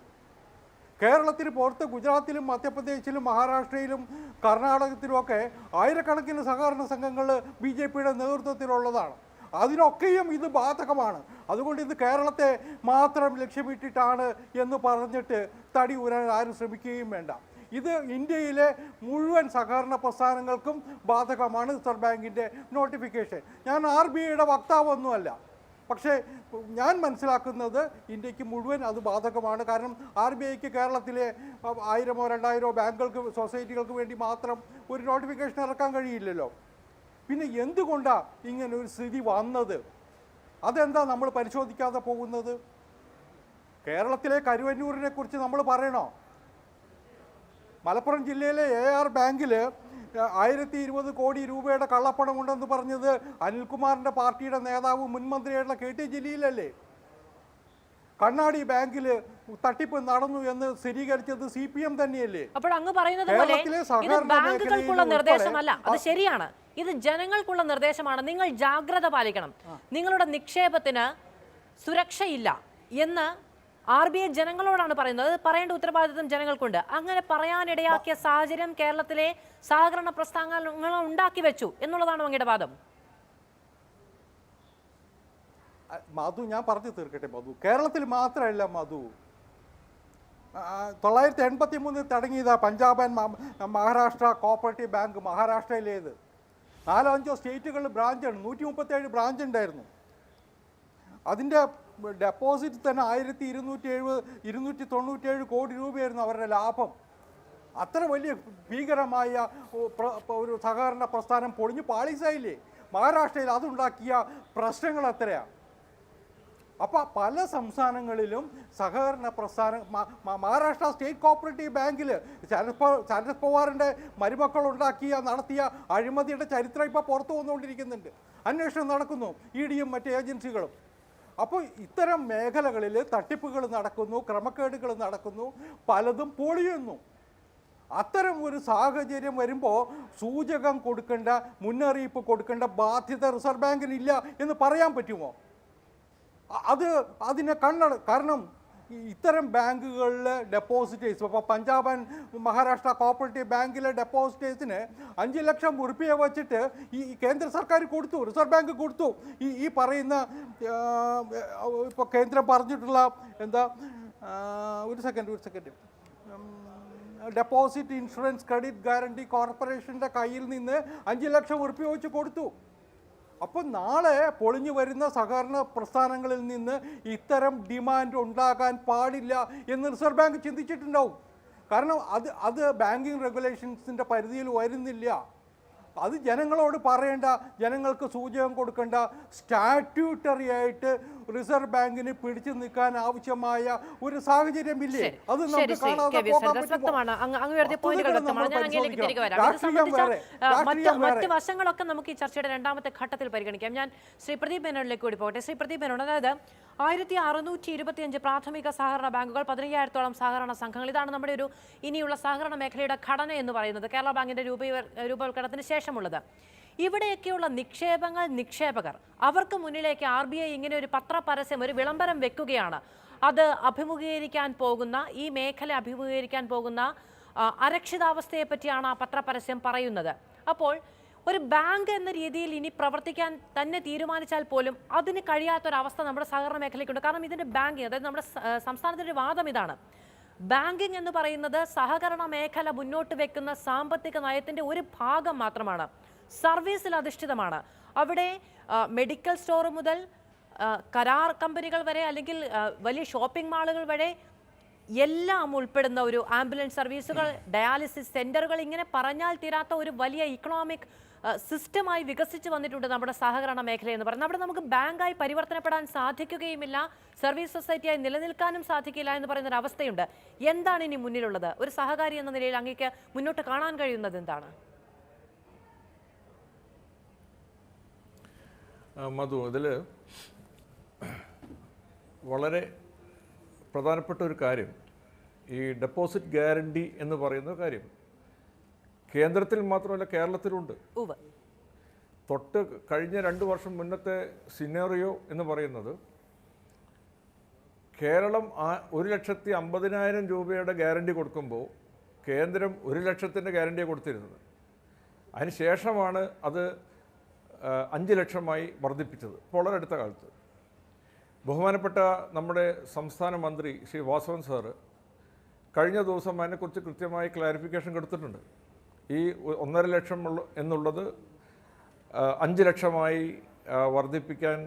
കേരളത്തിന് പുറത്ത് ഗുജറാത്തിലും മധ്യപ്രദേശിലും മഹാരാഷ്ട്രയിലും കർണാടകത്തിലുമൊക്കെ ആയിരക്കണക്കിന് സഹകരണ സംഘങ്ങൾ BJPയുടെ നേതൃത്വത്തിലുള്ളതാണ്. അതിനൊക്കെയും ഇത് ബാധകമാണ്. അതുകൊണ്ട് ഇത് കേരളത്തെ മാത്രം ലക്ഷ്യമിട്ടിട്ടാണ് എന്ന് പറഞ്ഞിട്ട് തടി ഊരാൻ ആരും ശ്രമിക്കുകയും വേണ്ട. ഇത് ഇന്ത്യയിലെ മുഴുവൻ സഹകരണ പ്രസ്ഥാനങ്ങൾക്കും ബാധകമാണ് റിസർവ് ബാങ്കിൻ്റെ നോട്ടിഫിക്കേഷൻ. ഞാൻ RBIയുടെ വക്താവൊന്നുമല്ല, പക്ഷേ ഞാൻ മനസ്സിലാക്കുന്നത് ഇന്ത്യക്ക് മുഴുവൻ അത് ബാധകമാണ്. കാരണം RBIക്ക് കേരളത്തിലെ 1000 or 2000 ബാങ്കുകൾക്ക്, സൊസൈറ്റികൾക്ക് വേണ്ടി മാത്രം ഒരു നോട്ടിഫിക്കേഷൻ ഇറക്കാൻ കഴിയില്ലല്ലോ. പിന്നെ എന്തുകൊണ്ടാണ് ഇങ്ങനെ ഒരു സ്ഥിതി വന്നത്? അതെന്താ നമ്മൾ പരിശോധിക്കാതെ പോകുന്നത്? കേരളത്തിലെ കരുവന്നൂരിനെ കുറിച്ച് നമ്മൾ പറയണോ? മലപ്പുറം ജില്ലയിലെ AR ബാങ്കിൽ 1020 കോടി രൂപയുടെ കള്ളപ്പണം ഉണ്ടെന്ന് പറഞ്ഞത് അനിൽകുമാറിൻ്റെ പാർട്ടിയുടെ നേതാവ് മുൻ മന്ത്രിയായിട്ടുള്ള KT ജലീലല്ലേ? കണ്ണാടി ബാങ്കിൽ തട്ടിപ്പ് നടന്നു എന്ന് സ്ഥിരീകരിച്ചത് CPM തന്നെയല്ലേ? അപ്പോൾ അങ്ങ് പറയുന്നത് പോലെ ഇത് ബാങ്കുകൾക്കുള്ള നിർദ്ദേശമല്ല, അത് ശരിയാണ്. ഇത് ജനങ്ങൾക്കുള്ള നിർദ്ദേശമാണ്. നിങ്ങൾ ജാഗ്രത പാലിക്കണം, നിങ്ങളുടെ നിക്ഷേപത്തിന് സുരക്ഷയില്ല എന്ന് RBI ജനങ്ങളോടാണ് പറയുന്നത്. അത് പറയേണ്ട ഉത്തരവാദിത്വം ജനങ്ങൾക്കുണ്ട്. അങ്ങനെ പറയാനിടയാക്കിയ സാഹചര്യം കേരളത്തിലെ സഹകരണ പ്രസ്ഥാനങ്ങൾ ഉണ്ടാക്കി വെച്ചു എന്നുള്ളതാണ് അങ്ങയുടെ വാദം. മധു, ഞാൻ പറഞ്ഞു തീർക്കട്ടെ മധു. കേരളത്തിൽ മാത്രമല്ല മധു, 983 തുടങ്ങിയതാ Punjab and Maharashtra cooperative bank. മഹാരാഷ്ട്രയിലേത് 4-5 സ്റ്റേറ്റുകളിൽ ബ്രാഞ്ചാണ്. 137 ബ്രാഞ്ച് ഉണ്ടായിരുന്നു. അതിൻ്റെ ഡെപ്പോസിറ്റ് തന്നെ 1297 കോടി രൂപയായിരുന്നു അവരുടെ ലാഭം. അത്ര വലിയ ഭീകരമായ ഒരു സഹകരണ പ്രസ്ഥാനം പൊളിഞ്ഞു പാളീസായില്ലേ മഹാരാഷ്ട്രയിൽ. അതുണ്ടാക്കിയ പ്രശ്നങ്ങൾ എത്രയാണ്? അപ്പോൾ പല സംസ്ഥാനങ്ങളിലും സഹകരണ പ്രസ്ഥാനം, മഹാരാഷ്ട്ര സ്റ്റേറ്റ് കോപ്പറേറ്റീവ് ബാങ്കിൽ ശരത് പവാറിൻ്റെ മരുമക്കൾ നടത്തിയ അഴിമതിയുടെ ചരിത്രം ഇപ്പോൾ പുറത്തു വന്നുകൊണ്ടിരിക്കുന്നുണ്ട്. അന്വേഷണം നടക്കുന്നു, EDയും മറ്റ് ഏജൻസികളും. അപ്പോൾ ഇത്തരം മേഖലകളിൽ തട്ടിപ്പുകൾ നടക്കുന്നു, ക്രമക്കേടുകൾ നടക്കുന്നു, പലതും പൊളിയുന്നു. അത്തരം ഒരു സാഹചര്യം വരുമ്പോൾ സൂചകം കൊടുക്കേണ്ട, മുന്നറിയിപ്പ് കൊടുക്കേണ്ട ബാധ്യത റിസർവ് ബാങ്കിനില്ല എന്ന് പറയാൻ പറ്റുമോ? അതിനെ കാരണം ഇത്തരം ബാങ്കുകളിലെ ഡെപ്പോസിറ്റേഴ്സ്, ഇപ്പോൾ പഞ്ചാബ് ആൻഡ് മഹാരാഷ്ട്ര കോപ്പറേറ്റീവ് ബാങ്കിലെ ഡെപ്പോസിറ്റേഴ്സിന് 5 ലക്ഷം ഉറുപ്പിക വെച്ചിട്ട് ഈ കേന്ദ്ര സർക്കാർ കൊടുത്തു, റിസർവ് ബാങ്ക് കൊടുത്തു. ഈ പറയുന്ന ഇപ്പോൾ കേന്ദ്രം പറഞ്ഞിട്ടുള്ള എന്താ, ഒരു second deposit insurance credit guarantee കോർപ്പറേഷൻ്റെ കയ്യിൽ നിന്ന് 5 ലക്ഷം ഉറുപ്പിക വെച്ച് കൊടുത്തു. അപ്പോൾ നാളെ പൊളിഞ്ഞു വരുന്ന സഹകരണ പ്രസ്ഥാനങ്ങളിൽ നിന്ന് ഇത്തരം ഡിമാൻഡ് ഉണ്ടാകാൻ പാടില്ല എന്ന് റിസർവ് ബാങ്ക് ചിന്തിച്ചിട്ടുണ്ടാവും. കാരണം അത് ബാങ്കിങ് റെഗുലേഷൻസിൻ്റെ പരിധിയിൽ വരുന്നില്ല. അത് ജനങ്ങളോട് പറയേണ്ട, ജനങ്ങൾക്ക് സൂചകം കൊടുക്കേണ്ട, സ്റ്റാറ്റ്യൂട്ടറി ആയിട്ട് റിസർവ് ബാങ്കിന് പിടിച്ചു നിൽക്കാൻ ആവശ്യമായ ഒരു സാഹചര്യമില്ലേ? അത് നമുക്ക് കാണാതെ പോകാൻ മറ്റ് വശങ്ങളൊക്കെ നമുക്ക് ഈ ചർച്ചയുടെ രണ്ടാമത്തെ ഘട്ടത്തിൽ പരിഗണിക്കാം. ഞാൻ ശ്രീ പ്രദീപ് മേനോനിലേക്ക് കൂടി പോകട്ടെ. ശ്രീ പ്രദീപ് മേനോൻ, അതായത് 1625 പ്രാഥമിക സഹകരണ ബാങ്കുകൾ, 15,000-ഓളം സഹകരണ സംഘങ്ങൾ, ഇതാണ് നമ്മുടെ ഒരു ഇനിയുള്ള സഹകരണ മേഖലയുടെ ഘടന എന്ന് പറയുന്നത്, കേരള ബാങ്കിന്റെ രൂപവൽക്കരണത്തിന് ശേഷമുള്ളത്. ഇവിടെയൊക്കെയുള്ള നിക്ഷേപകർ, അവർക്ക് മുന്നിലേക്ക് RBI ഇങ്ങനെ ഒരു പത്രപരസ്യം, ഒരു വിളംബരം വെക്കുകയാണ്. അത് അഭിമുഖീകരിക്കാൻ പോകുന്ന, ഈ മേഖല അഭിമുഖീകരിക്കാൻ പോകുന്ന അരക്ഷിതാവസ്ഥയെ പറ്റിയാണ് ആ പത്രപരസ്യം പറയുന്നത്. അപ്പോൾ ഒരു ബാങ്ക് എന്ന രീതിയിൽ ഇനി പ്രവർത്തിക്കാൻ തന്നെ തീരുമാനിച്ചാൽ പോലും അതിന് കഴിയാത്തൊരവസ്ഥ നമ്മുടെ സഹകരണ മേഖലയ്ക്കുണ്ട്. കാരണം ഇതിൻ്റെ ബാങ്കിങ്, അതായത് നമ്മുടെ സംസ്ഥാനത്തിൻ്റെ വാദം ഇതാണ്, ബാങ്കിങ് എന്ന് പറയുന്നത് സഹകരണ മേഖല മുന്നോട്ട് വെക്കുന്ന സാമ്പത്തിക നയത്തിൻ്റെ ഒരു ഭാഗം മാത്രമാണ്, സർവീസിൽ അധിഷ്ഠിതമാണ്. അവിടെ മെഡിക്കൽ സ്റ്റോർ മുതൽ കരാർ കമ്പനികൾ വരെ, അല്ലെങ്കിൽ വലിയ ഷോപ്പിംഗ് മാളുകൾ വരെ എല്ലാം ഉൾപ്പെടുന്ന ഒരു ആംബുലൻസ് സർവീസുകൾ, ഡയാലിസിസ് സെന്ററുകൾ, ഇങ്ങനെ പറഞ്ഞാൽ തീരാത്ത ഒരു വലിയ ഇക്കണോമിക് സിസ്റ്റമായി വികസിച്ച് വന്നിട്ടുണ്ട് നമ്മുടെ സഹകരണ മേഖല എന്ന് പറയുന്നത്. അവിടെ നമുക്ക് ബാങ്കായി പരിവർത്തനപ്പെടാൻ സാധിക്കുകയുമില്ല, സർവീസ് സൊസൈറ്റിയായി നിലനിൽക്കാനും സാധിക്കില്ല എന്ന് പറയുന്ന ഒരു അവസ്ഥയുണ്ട്. എന്താണ് ഇനി മുന്നിലുള്ളത്? ഒരു സഹകാരി എന്ന നിലയിൽ അങ്ങേക്ക് മുന്നോട്ട് കാണാൻ കഴിയുന്നത് എന്താണ്? മധു, ഇതിൽ വളരെ പ്രധാനപ്പെട്ട ഒരു കാര്യം, ഈ ഡെപ്പോസിറ്റ് ഗ്യാരണ്ടി എന്ന് പറയുന്ന കാര്യം കേന്ദ്രത്തിൽ മാത്രമല്ല കേരളത്തിലുണ്ട്. തൊട്ട് കഴിഞ്ഞ 2 വർഷം മുന്നത്തെ സിനേറിയോ എന്ന് പറയുന്നത്, കേരളം 1,50,000 രൂപയുടെ ഗ്യാരണ്ടി കൊടുക്കുമ്പോൾ കേന്ദ്രം 1 ലക്ഷത്തിൻ്റെ ഗ്യാരണ്ടിയാണ് കൊടുത്തിരുന്നത്. അതിനുശേഷമാണ് അത് 5 ലക്ഷമായി വർദ്ധിപ്പിച്ചത് ഇപ്പോൾ വളരെ അടുത്ത കാലത്ത്. ബഹുമാനപ്പെട്ട നമ്മുടെ സംസ്ഥാന മന്ത്രി ശ്രീ വാസവൻ സാറ് കഴിഞ്ഞ ദിവസം അതിനെക്കുറിച്ച് കൃത്യമായി ക്ലാരിഫിക്കേഷൻ കൊടുത്തിട്ടുണ്ട്. ഈ 1.5 ലക്ഷം എന്നുള്ളത് 5 ലക്ഷമായി വർദ്ധിപ്പിക്കാൻ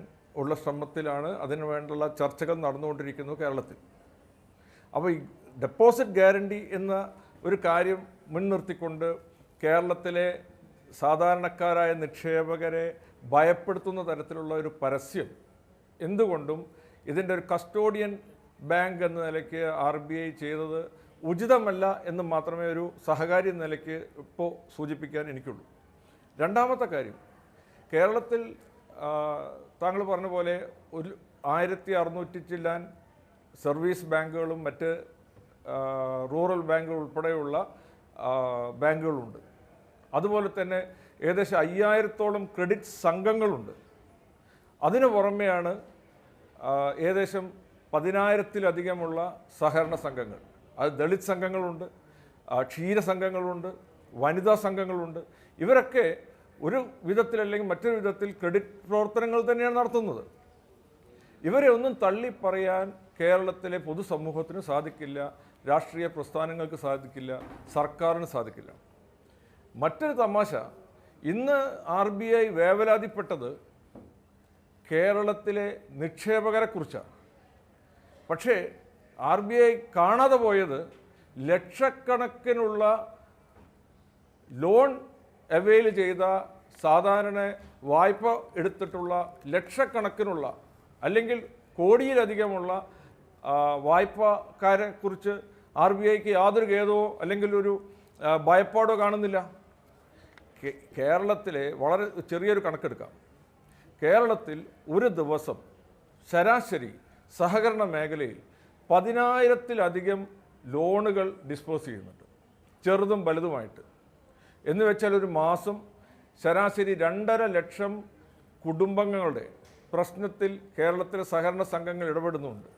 ഉള്ള ശ്രമത്തിലാണ്, അതിനു വേണ്ടുള്ള ചർച്ചകൾ നടന്നുകൊണ്ടിരിക്കുന്നു കേരളത്തിൽ. അപ്പോൾ ഈ ഡെപ്പോസിറ്റ് ഗ്യാരണ്ടി എന്ന ഒരു കാര്യം മുൻനിർത്തിക്കൊണ്ട് കേരളത്തിലെ സാധാരണക്കാരായ നിക്ഷേപകരെ ഭയപ്പെടുത്തുന്ന തരത്തിലുള്ള ഒരു പരസ്യം എന്തുകൊണ്ടും ഇതിൻ്റെ ഒരു കസ്റ്റോഡിയൻ ബാങ്ക് എന്ന നിലയ്ക്ക് RBI ചെയ്തത് ഉചിതമല്ല എന്ന് മാത്രമേ ഒരു സഹകാരി എന്ന നിലയ്ക്ക് ഇപ്പോൾ സൂചിപ്പിക്കാൻ എനിക്കുള്ളൂ. രണ്ടാമത്തെ കാര്യം, കേരളത്തിൽ താങ്കൾ പറഞ്ഞ പോലെ 1600 ചില്ലാൻ സർവീസ് ബാങ്കുകളും മറ്റ് റൂറൽ ബാങ്കുകൾ ഉൾപ്പെടെയുള്ള ബാങ്കുകളുണ്ട്. അതുപോലെ തന്നെ ഏകദേശം 5000-ഓളം ക്രെഡിറ്റ് സംഘങ്ങളുണ്ട്. അതിനു പുറമെയാണ് ഏകദേശം 10,000-ത്തിലധികമുള്ള സഹകരണ സംഘങ്ങൾ. അത് ദളിത് സംഘങ്ങളുണ്ട്, ക്ഷീര സംഘങ്ങളുണ്ട്, വനിതാ സംഘങ്ങളുണ്ട്. ഇവരൊക്കെ ഒരു വിധത്തിൽ അല്ലെങ്കിൽ മറ്റൊരു വിധത്തിൽ ക്രെഡിറ്റ് പ്രവർത്തനങ്ങൾ തന്നെയാണ് നടത്തുന്നത്. ഇവരെ ഒന്നും തള്ളിപ്പറയാൻ കേരളത്തിലെ പൊതുസമൂഹത്തിന് സാധിക്കില്ല, രാഷ്ട്രീയ പ്രസ്ഥാനങ്ങൾക്ക് സാധിക്കില്ല, സർക്കാരിന് സാധിക്കില്ല. മറ്റൊരു തമാശ, ഇന്ന് RBI വേവലാതിപ്പെട്ടത് കേരളത്തിലെ നിക്ഷേപകരെക്കുറിച്ചാണ്. പക്ഷേ RBI കാണാതെ പോയത് ലക്ഷക്കണക്കിനുള്ള ലോൺ അവെയിൽ ചെയ്ത, സാധാരണ വായ്പ എടുത്തിട്ടുള്ള ലക്ഷക്കണക്കിനുള്ള അല്ലെങ്കിൽ കോടിയിലധികമുള്ള വായ്പക്കാരെ കുറിച്ച് RBIക്ക് യാതൊരു ഖേദമോ അല്ലെങ്കിൽ ഒരു ഭയപ്പാടോ കാണുന്നില്ല. കേരളത്തിലെ വളരെ ചെറിയൊരു കണക്കെടുക്കാം. കേരളത്തിൽ ഒരു ദിവസം ശരാശരി സഹകരണ മേഖലയിൽ 10,000-ത്തിലധികം ലോണുകൾ ഡിസ്പോസ് ചെയ്യുന്നുണ്ട്, ചെറുതും വലുതുമായിട്ട്. എന്ന് വെച്ചാൽ ഒരു മാസം ശരാശരി 2.5 ലക്ഷം കുടുംബങ്ങളുടെ പ്രശ്നത്തിൽ കേരളത്തിലെ സഹകരണ സംഘങ്ങൾ ഇടപെടുന്നുണ്ട്.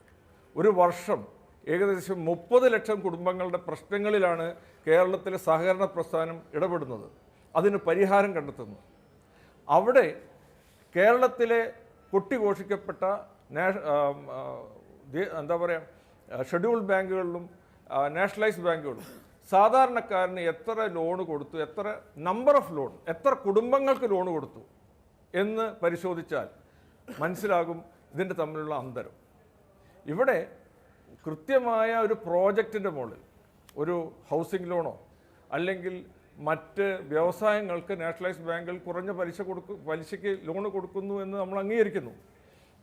ഒരു വർഷം ഏകദേശം 30 ലക്ഷം കുടുംബങ്ങളുടെ പ്രശ്നങ്ങളിലാണ് കേരളത്തിലെ സഹകരണ പ്രസ്ഥാനം ഇടപെടുന്നത്, അതിന് പരിഹാരം കണ്ടെത്തുന്നു. അവിടെ കേരളത്തിലെ കൊട്ടിഘോഷിക്കപ്പെട്ട എന്താ പറയുക, ഷെഡ്യൂൾഡ് ബാങ്കുകളിലും നാഷണലൈസ്ഡ് ബാങ്കുകളിലും സാധാരണക്കാരന് എത്ര ലോൺ കൊടുത്തു, എത്ര നമ്പർ ഓഫ് ലോൺ, എത്ര കുടുംബങ്ങൾക്ക് ലോൺ കൊടുത്തു എന്ന് പരിശോധിച്ചാൽ മനസ്സിലാകും ഇതിൻ്റെ തമ്മിലുള്ള അന്തരം. ഇവിടെ കൃത്യമായ ഒരു പ്രോജക്റ്റിൻ്റെ മുകളിൽ ഒരു ഹൗസിംഗ് ലോണോ അല്ലെങ്കിൽ മറ്റ് വ്യവസായങ്ങൾക്ക് നാഷണലൈസ്ഡ് ബാങ്കുകൾ കുറഞ്ഞ പലിശയ്ക്ക് ലോൺ കൊടുക്കുന്നു എന്ന് നമ്മൾ അംഗീകരിക്കുന്നു.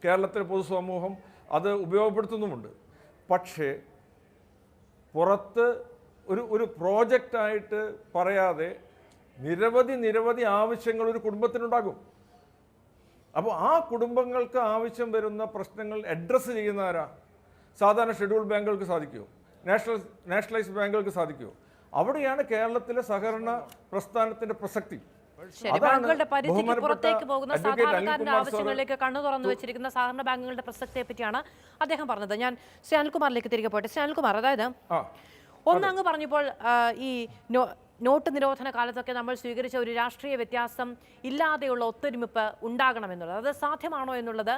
കേരളത്തിലെ പൊതുസമൂഹം അത് ഉപയോഗപ്പെടുത്തുന്നുമുണ്ട്. പക്ഷേ പുറത്ത് ഒരു പ്രോജക്റ്റായിട്ട് പറയാതെ നിരവധി ആവശ്യങ്ങൾ ഒരു കുടുംബത്തിനുണ്ടാകും. അപ്പോൾ ആ കുടുംബങ്ങൾക്ക് ആവശ്യം വരുന്ന പ്രശ്നങ്ങൾ അഡ്രസ്സ് ചെയ്യുന്ന ആരാ? സാധാരണ ഷെഡ്യൂൾഡ് ബാങ്കുകൾക്ക് സാധിക്കുമോ? നാഷണലൈസ്ഡ് ബാങ്കുകൾക്ക് സാധിക്കുമോ? അവിടെയാണ് കേരളത്തിലെ സഹകരണ പ്രസ്ഥാനത്തിന്റെ പ്രസക്തി. ബാങ്കുകളുടെ പരിധിക്ക് പുറത്തേക്ക് പോകുന്ന സാധാരണക്കാരന്റെ ആവശ്യങ്ങളിലേക്ക് കണ്ണു തുറന്നു വെച്ചിരിക്കുന്ന സഹകരണ ബാങ്കുകളുടെ പ്രസക്തിയെ പറ്റിയാണ് അദ്ദേഹം പറഞ്ഞത്. ഞാൻ ശ്രീ അനിൽകുമാറിലേക്ക് തിരികെ പോട്ടെ. ശ്രീ അനിൽകുമാർ, അതായത് ഒന്നങ്ങ് പറഞ്ഞപ്പോൾ ഈ നോട്ട് നിരോധന കാലത്തൊക്കെ നമ്മൾ സ്വീകരിച്ച ഒരു രാഷ്ട്രീയ വ്യത്യാസം ഇല്ലാതെയുള്ള ഒത്തൊരുമിപ്പ് ഉണ്ടാകണമെന്നുള്ളത്, അത് സാധ്യമാണോ എന്നുള്ളത്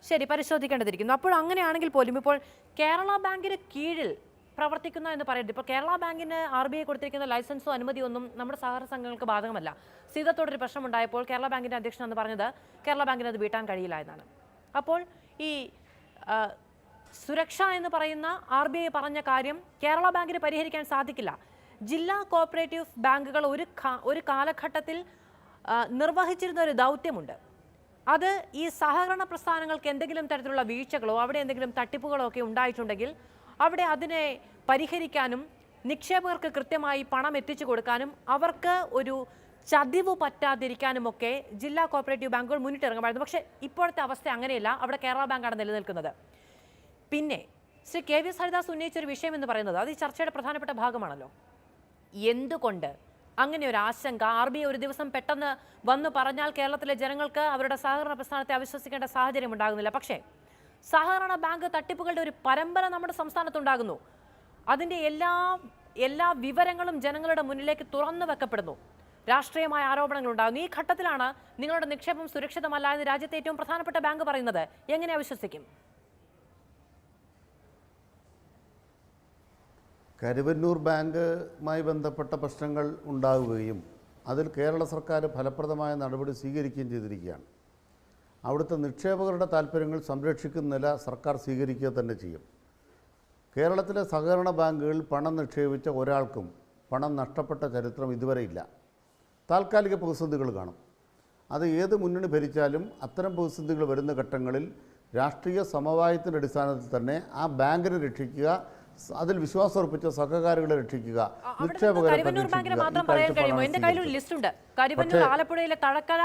ശരി പരിശോധിക്കേണ്ടതിരിക്കുന്നു. അപ്പോൾ അങ്ങനെയാണെങ്കിൽ പോലും ഇപ്പോൾ കേരള ബാങ്കിന് കീഴിൽ പ്രവർത്തിക്കുന്ന എന്ന് പറയരുത്. ഇപ്പോൾ കേരള ബാങ്കിന് RBI കൊടുത്തിരിക്കുന്ന ലൈസൻസോ അനുമതിയോ ഒന്നും നമ്മുടെ സഹകരണ സംഘങ്ങൾക്ക് ബാധകമല്ല. സീതത്തോടൊരു പ്രശ്നമുണ്ടായപ്പോൾ കേരള ബാങ്കിൻ്റെ അധ്യക്ഷൻ എന്ന് പറഞ്ഞത് കേരള ബാങ്കിന് അത് വീട്ടാൻ കഴിയില്ല എന്നാണ്. അപ്പോൾ ഈ സുരക്ഷ എന്ന് പറയുന്ന RBI പറഞ്ഞ കാര്യം കേരള ബാങ്കിന് പരിഹരിക്കാൻ സാധിക്കില്ല. ജില്ലാ കോഓപ്പറേറ്റീവ് ബാങ്കുകൾ ഒരു കാലഘട്ടത്തിൽ നിർവഹിച്ചിരുന്ന ഒരു ദൗത്യമുണ്ട്. അത് ഈ സഹകരണ പ്രസ്ഥാനങ്ങൾക്ക് എന്തെങ്കിലും തരത്തിലുള്ള വീഴ്ചകളോ അവിടെ എന്തെങ്കിലും തട്ടിപ്പുകളോ ഒക്കെ ഉണ്ടായിട്ടുണ്ടെങ്കിൽ അവിടെ അതിനെ പരിഹരിക്കാനും നിക്ഷേപകർക്ക് കൃത്യമായി പണം എത്തിച്ചു കൊടുക്കാനും അവർക്ക് ഒരു ചതിവ് പറ്റാതിരിക്കാനുമൊക്കെ ജില്ലാ കോഓപ്പറേറ്റീവ് ബാങ്കുകൾ മുന്നിട്ടിറങ്ങുമായിരുന്നു. പക്ഷേ ഇപ്പോഴത്തെ അവസ്ഥ അങ്ങനെയല്ല. അവിടെ കേരള ബാങ്കാണ് നിലനിൽക്കുന്നത്. പിന്നെ ശ്രീ KV ഹരിദാസ് ഉന്നയിച്ചൊരു വിഷയം എന്ന് പറയുന്നത് അത് ഈ ചർച്ചയുടെ പ്രധാനപ്പെട്ട ഭാഗമാണല്ലോ. എന്തുകൊണ്ട് അങ്ങനെ ഒരു ആശങ്ക? RBI ഒരു ദിവസം പെട്ടെന്ന് വന്നു പറഞ്ഞാൽ കേരളത്തിലെ ജനങ്ങൾക്ക് അവരുടെ സഹകരണ പ്രസ്ഥാനത്തെ അവിശ്വസിക്കേണ്ട സാഹചര്യം ഉണ്ടാകുന്നില്ല. പക്ഷേ സഹകരണ ബാങ്ക് തട്ടിപ്പുകളുടെ ഒരു പരമ്പര നമ്മുടെ സംസ്ഥാനത്തുണ്ടാകുന്നു. അതിൻ്റെ എല്ലാ വിവരങ്ങളും ജനങ്ങളുടെ മുന്നിലേക്ക് തുറന്നു വെക്കപ്പെടുന്നു. രാഷ്ട്രീയമായ ആരോപണങ്ങൾ ഉണ്ടാകുന്നു. ഈ ഘട്ടത്തിലാണ് നിങ്ങളുടെ നിക്ഷേപം സുരക്ഷിതമല്ല എന്ന് രാജ്യത്തെ ഏറ്റവും പ്രധാനപ്പെട്ട ബാങ്ക് പറയുന്നത്. എങ്ങനെ അവിശ്വസിക്കും? കരുവന്നൂർ ബാങ്കുമായി ബന്ധപ്പെട്ട പ്രശ്നങ്ങൾ ഉണ്ടാവുകയും അതിൽ കേരള സർക്കാർ ഫലപ്രദമായ നടപടി സ്വീകരിക്കുകയും ചെയ്തിരിക്കുകയാണ്. അവിടുത്തെ നിക്ഷേപകരുടെ താല്പര്യങ്ങൾ സംരക്ഷിക്കുന്ന നില സർക്കാർ സ്വീകരിക്കുക തന്നെ ചെയ്യും. കേരളത്തിലെ സഹകരണ ബാങ്കുകളിൽ പണം നിക്ഷേപിച്ച ഒരാൾക്കും പണം നഷ്ടപ്പെട്ട ചരിത്രം ഇതുവരെ ഇല്ല. താൽക്കാലിക പ്രതിസന്ധികൾ കാണും. അത് ഏത് മുന്നണി ഭരിച്ചാലും അത്തരം പ്രതിസന്ധികൾ വരുന്ന ഘട്ടങ്ങളിൽ രാഷ്ട്രീയ സമവായത്തിൻ്റെ അടിസ്ഥാനത്തിൽ തന്നെ ആ ബാങ്കിനെ രക്ഷിക്കുക, അതിൽ വിശ്വാസം ഉറപ്പിച്ച സഹകാരികളെ രക്ഷിക്കുക, നിക്ഷേപകരെ എന്റെ കയ്യിലൊരു ലിസ്റ്റ് ഉണ്ട്. കരിവന്നൂർ, ആലപ്പുഴയിലെ തഴക്കര,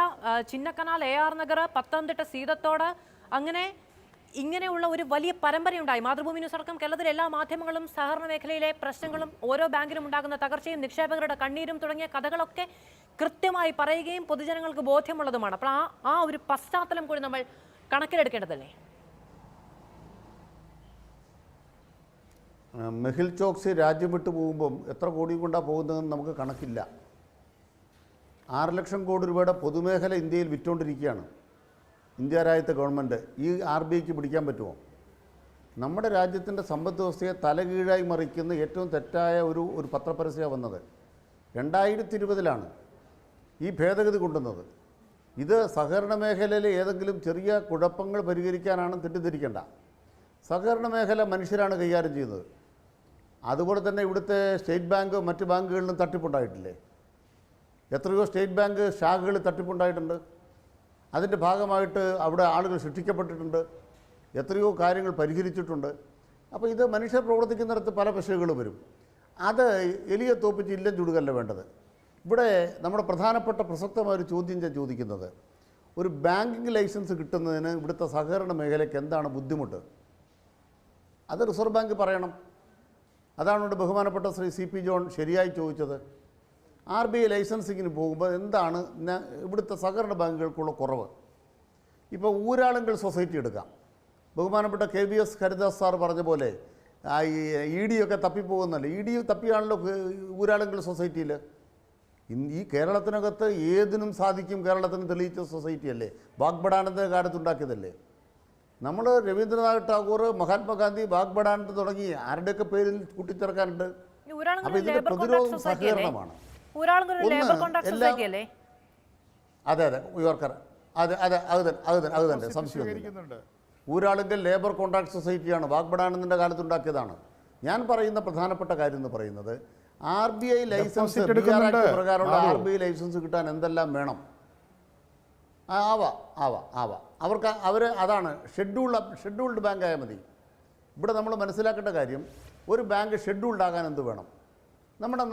ചിന്നക്കനാൽ, AR നഗർ, പത്തനംതിട്ട സീതത്തോട്, അങ്ങനെ ഇങ്ങനെയുള്ള ഒരു വലിയ പരമ്പരയുണ്ടായി. മാതൃഭൂമി ന്യൂസ് അടക്കം കേരളത്തിലെ എല്ലാ മാധ്യമങ്ങളും സഹകരണ മേഖലയിലെ പ്രശ്നങ്ങളും ഓരോ ബാങ്കിലും ഉണ്ടാകുന്ന തകർച്ചയും നിക്ഷേപകരുടെ കണ്ണീരും തുടങ്ങിയ കഥകളൊക്കെ കൃത്യമായി പറയുകയും പൊതുജനങ്ങൾക്ക് ബോധ്യമുള്ളതുമാണ്. അപ്പോൾ ആ ഒരു പശ്ചാത്തലം കൂടി നമ്മൾ കണക്കിലെടുക്കേണ്ടതല്ലേ? മെഹുൽ ചോക്സി രാജ്യം വിട്ടു പോകുമ്പം എത്ര കോടി കൊണ്ടാണ് പോകുന്നതെന്ന് നമുക്ക് കണക്കില്ല. 6 ലക്ഷം കോടി രൂപയുടെ പൊതുമേഖല ഇന്ത്യയിൽ വിറ്റുകൊണ്ടിരിക്കുകയാണ് ഇന്ത്യ രാജ്യത്തെ ഗവൺമെൻറ്. ഈ RBIക്ക് പിടിക്കാൻ പറ്റുമോ? നമ്മുടെ രാജ്യത്തിൻ്റെ സമ്പദ് വ്യവസ്ഥയെ തലകീഴായി മറിക്കുന്ന ഏറ്റവും തെറ്റായ ഒരു പത്രപരസ്യമാണ് വന്നത്. 2020 ഈ ഭേദഗതി കൊണ്ടുവന്നത്. ഇത് സഹകരണ മേഖലയിലെ ഏതെങ്കിലും ചെറിയ കുഴപ്പങ്ങൾ പരിഹരിക്കാനാണ് തെറ്റിദ്ധരിക്കേണ്ട. സഹകരണ മേഖല മനുഷ്യരാണ് കൈകാര്യം ചെയ്യുന്നത്. അതുപോലെ തന്നെ ഇവിടുത്തെ സ്റ്റേറ്റ് ബാങ്ക് മറ്റ് ബാങ്കുകളിലും തട്ടിപ്പുണ്ടായിട്ടില്ലേ? എത്രയോ സ്റ്റേറ്റ് ബാങ്ക് ശാഖകളിൽ തട്ടിപ്പുണ്ടായിട്ടുണ്ട്. അതിൻ്റെ ഭാഗമായിട്ട് അവിടെ ആളുകൾ ശിക്ഷിക്കപ്പെട്ടിട്ടുണ്ട്. എത്രയോ കാര്യങ്ങൾ പരിഹരിച്ചിട്ടുണ്ട്. അപ്പോൾ ഇത് മനുഷ്യർ പ്രവർത്തിക്കുന്നിടത്ത് പല പിശകുകളും വരും. അത് എലിയെ തോപ്പിച്ച് ഇല്ലം ചുടുകല്ല വേണ്ടത്. ഇവിടെ നമ്മുടെ പ്രധാനപ്പെട്ട പ്രസക്തമായൊരു ചോദ്യം ഞാൻ ചോദിക്കുന്നത്, ഒരു ബാങ്കിങ് ലൈസൻസ് കിട്ടുന്നതിന് ഇവിടുത്തെ സഹകരണ മേഖലയ്ക്ക് എന്താണ് ബുദ്ധിമുട്ട്? അത് റിസർവ് ബാങ്ക് പറയണം. അതാണ് ഇവിടെ ബഹുമാനപ്പെട്ട ശ്രീ CP ജോൺ ശരിയായി ചോദിച്ചത്. RBI ലൈസൻസിങ്ങിന് പോകുമ്പോൾ എന്താണ് ഇവിടുത്തെ സഹകരണ ബാങ്കുകൾക്കുള്ള കുറവ്? ഇപ്പോൾ ഊരാളുങ്കൽ സൊസൈറ്റി എടുക്കാം. ബഹുമാനപ്പെട്ട KVS ഹരിദാസ് സാർ പറഞ്ഞ പോലെ ED ഒക്കെ തപ്പിപ്പോകുന്നല്ലേ. ED തപ്പിയാണല്ലോ ഊരാളുങ്കൽ സൊസൈറ്റിയിൽ. ഈ കേരളത്തിനകത്ത് ഏതിനും സാധിക്കും കേരളത്തിന് തെളിയിച്ച സൊസൈറ്റിയല്ലേ. വാഗ്ബടാനന്ദ കാലത്തുണ്ടാക്കിയതല്ലേ. നമ്മൾ രവീന്ദ്രനാഥ് ടാഗോർ, മഹാത്മാഗാന്ധി, വാഗ്ബടാനന്ദ തുടങ്ങി ആരുടെയൊക്കെ പേരിൽ കൂട്ടിച്ചേർക്കാനുണ്ട്. അപ്പോൾ ഇതിൻ്റെ പ്രതിരോധം സഹകരണമാണ്. അതെ യോർക്കർ, അത് തന്നെ സംശയമൊന്നുമില്ല. ഊരാളുങ്കൽ ലേബർ കോൺട്രാക്ട് സൊസൈറ്റിയാണ്, വാഗ്ബടാനന്ദൻ്റെ കാലത്തുണ്ടാക്കിയതാണ്. ഞാൻ പറയുന്ന പ്രധാനപ്പെട്ട കാര്യം എന്ന് പറയുന്നത്, RBI ലൈസൻസ് പ്രകാരമുള്ള RBI ലൈസൻസ് കിട്ടാൻ എന്തെല്ലാം വേണം? അവർ അതാണ് ഷെഡ്യൂൾഡ് ബാങ്ക് ആയാൽ മതി. ഇവിടെ നമ്മൾ മനസ്സിലാക്കേണ്ട കാര്യം, ഒരു ബാങ്ക് ഷെഡ്യൂൾഡ് ആകാൻ എന്ത് വേണം? നമ്മുടെ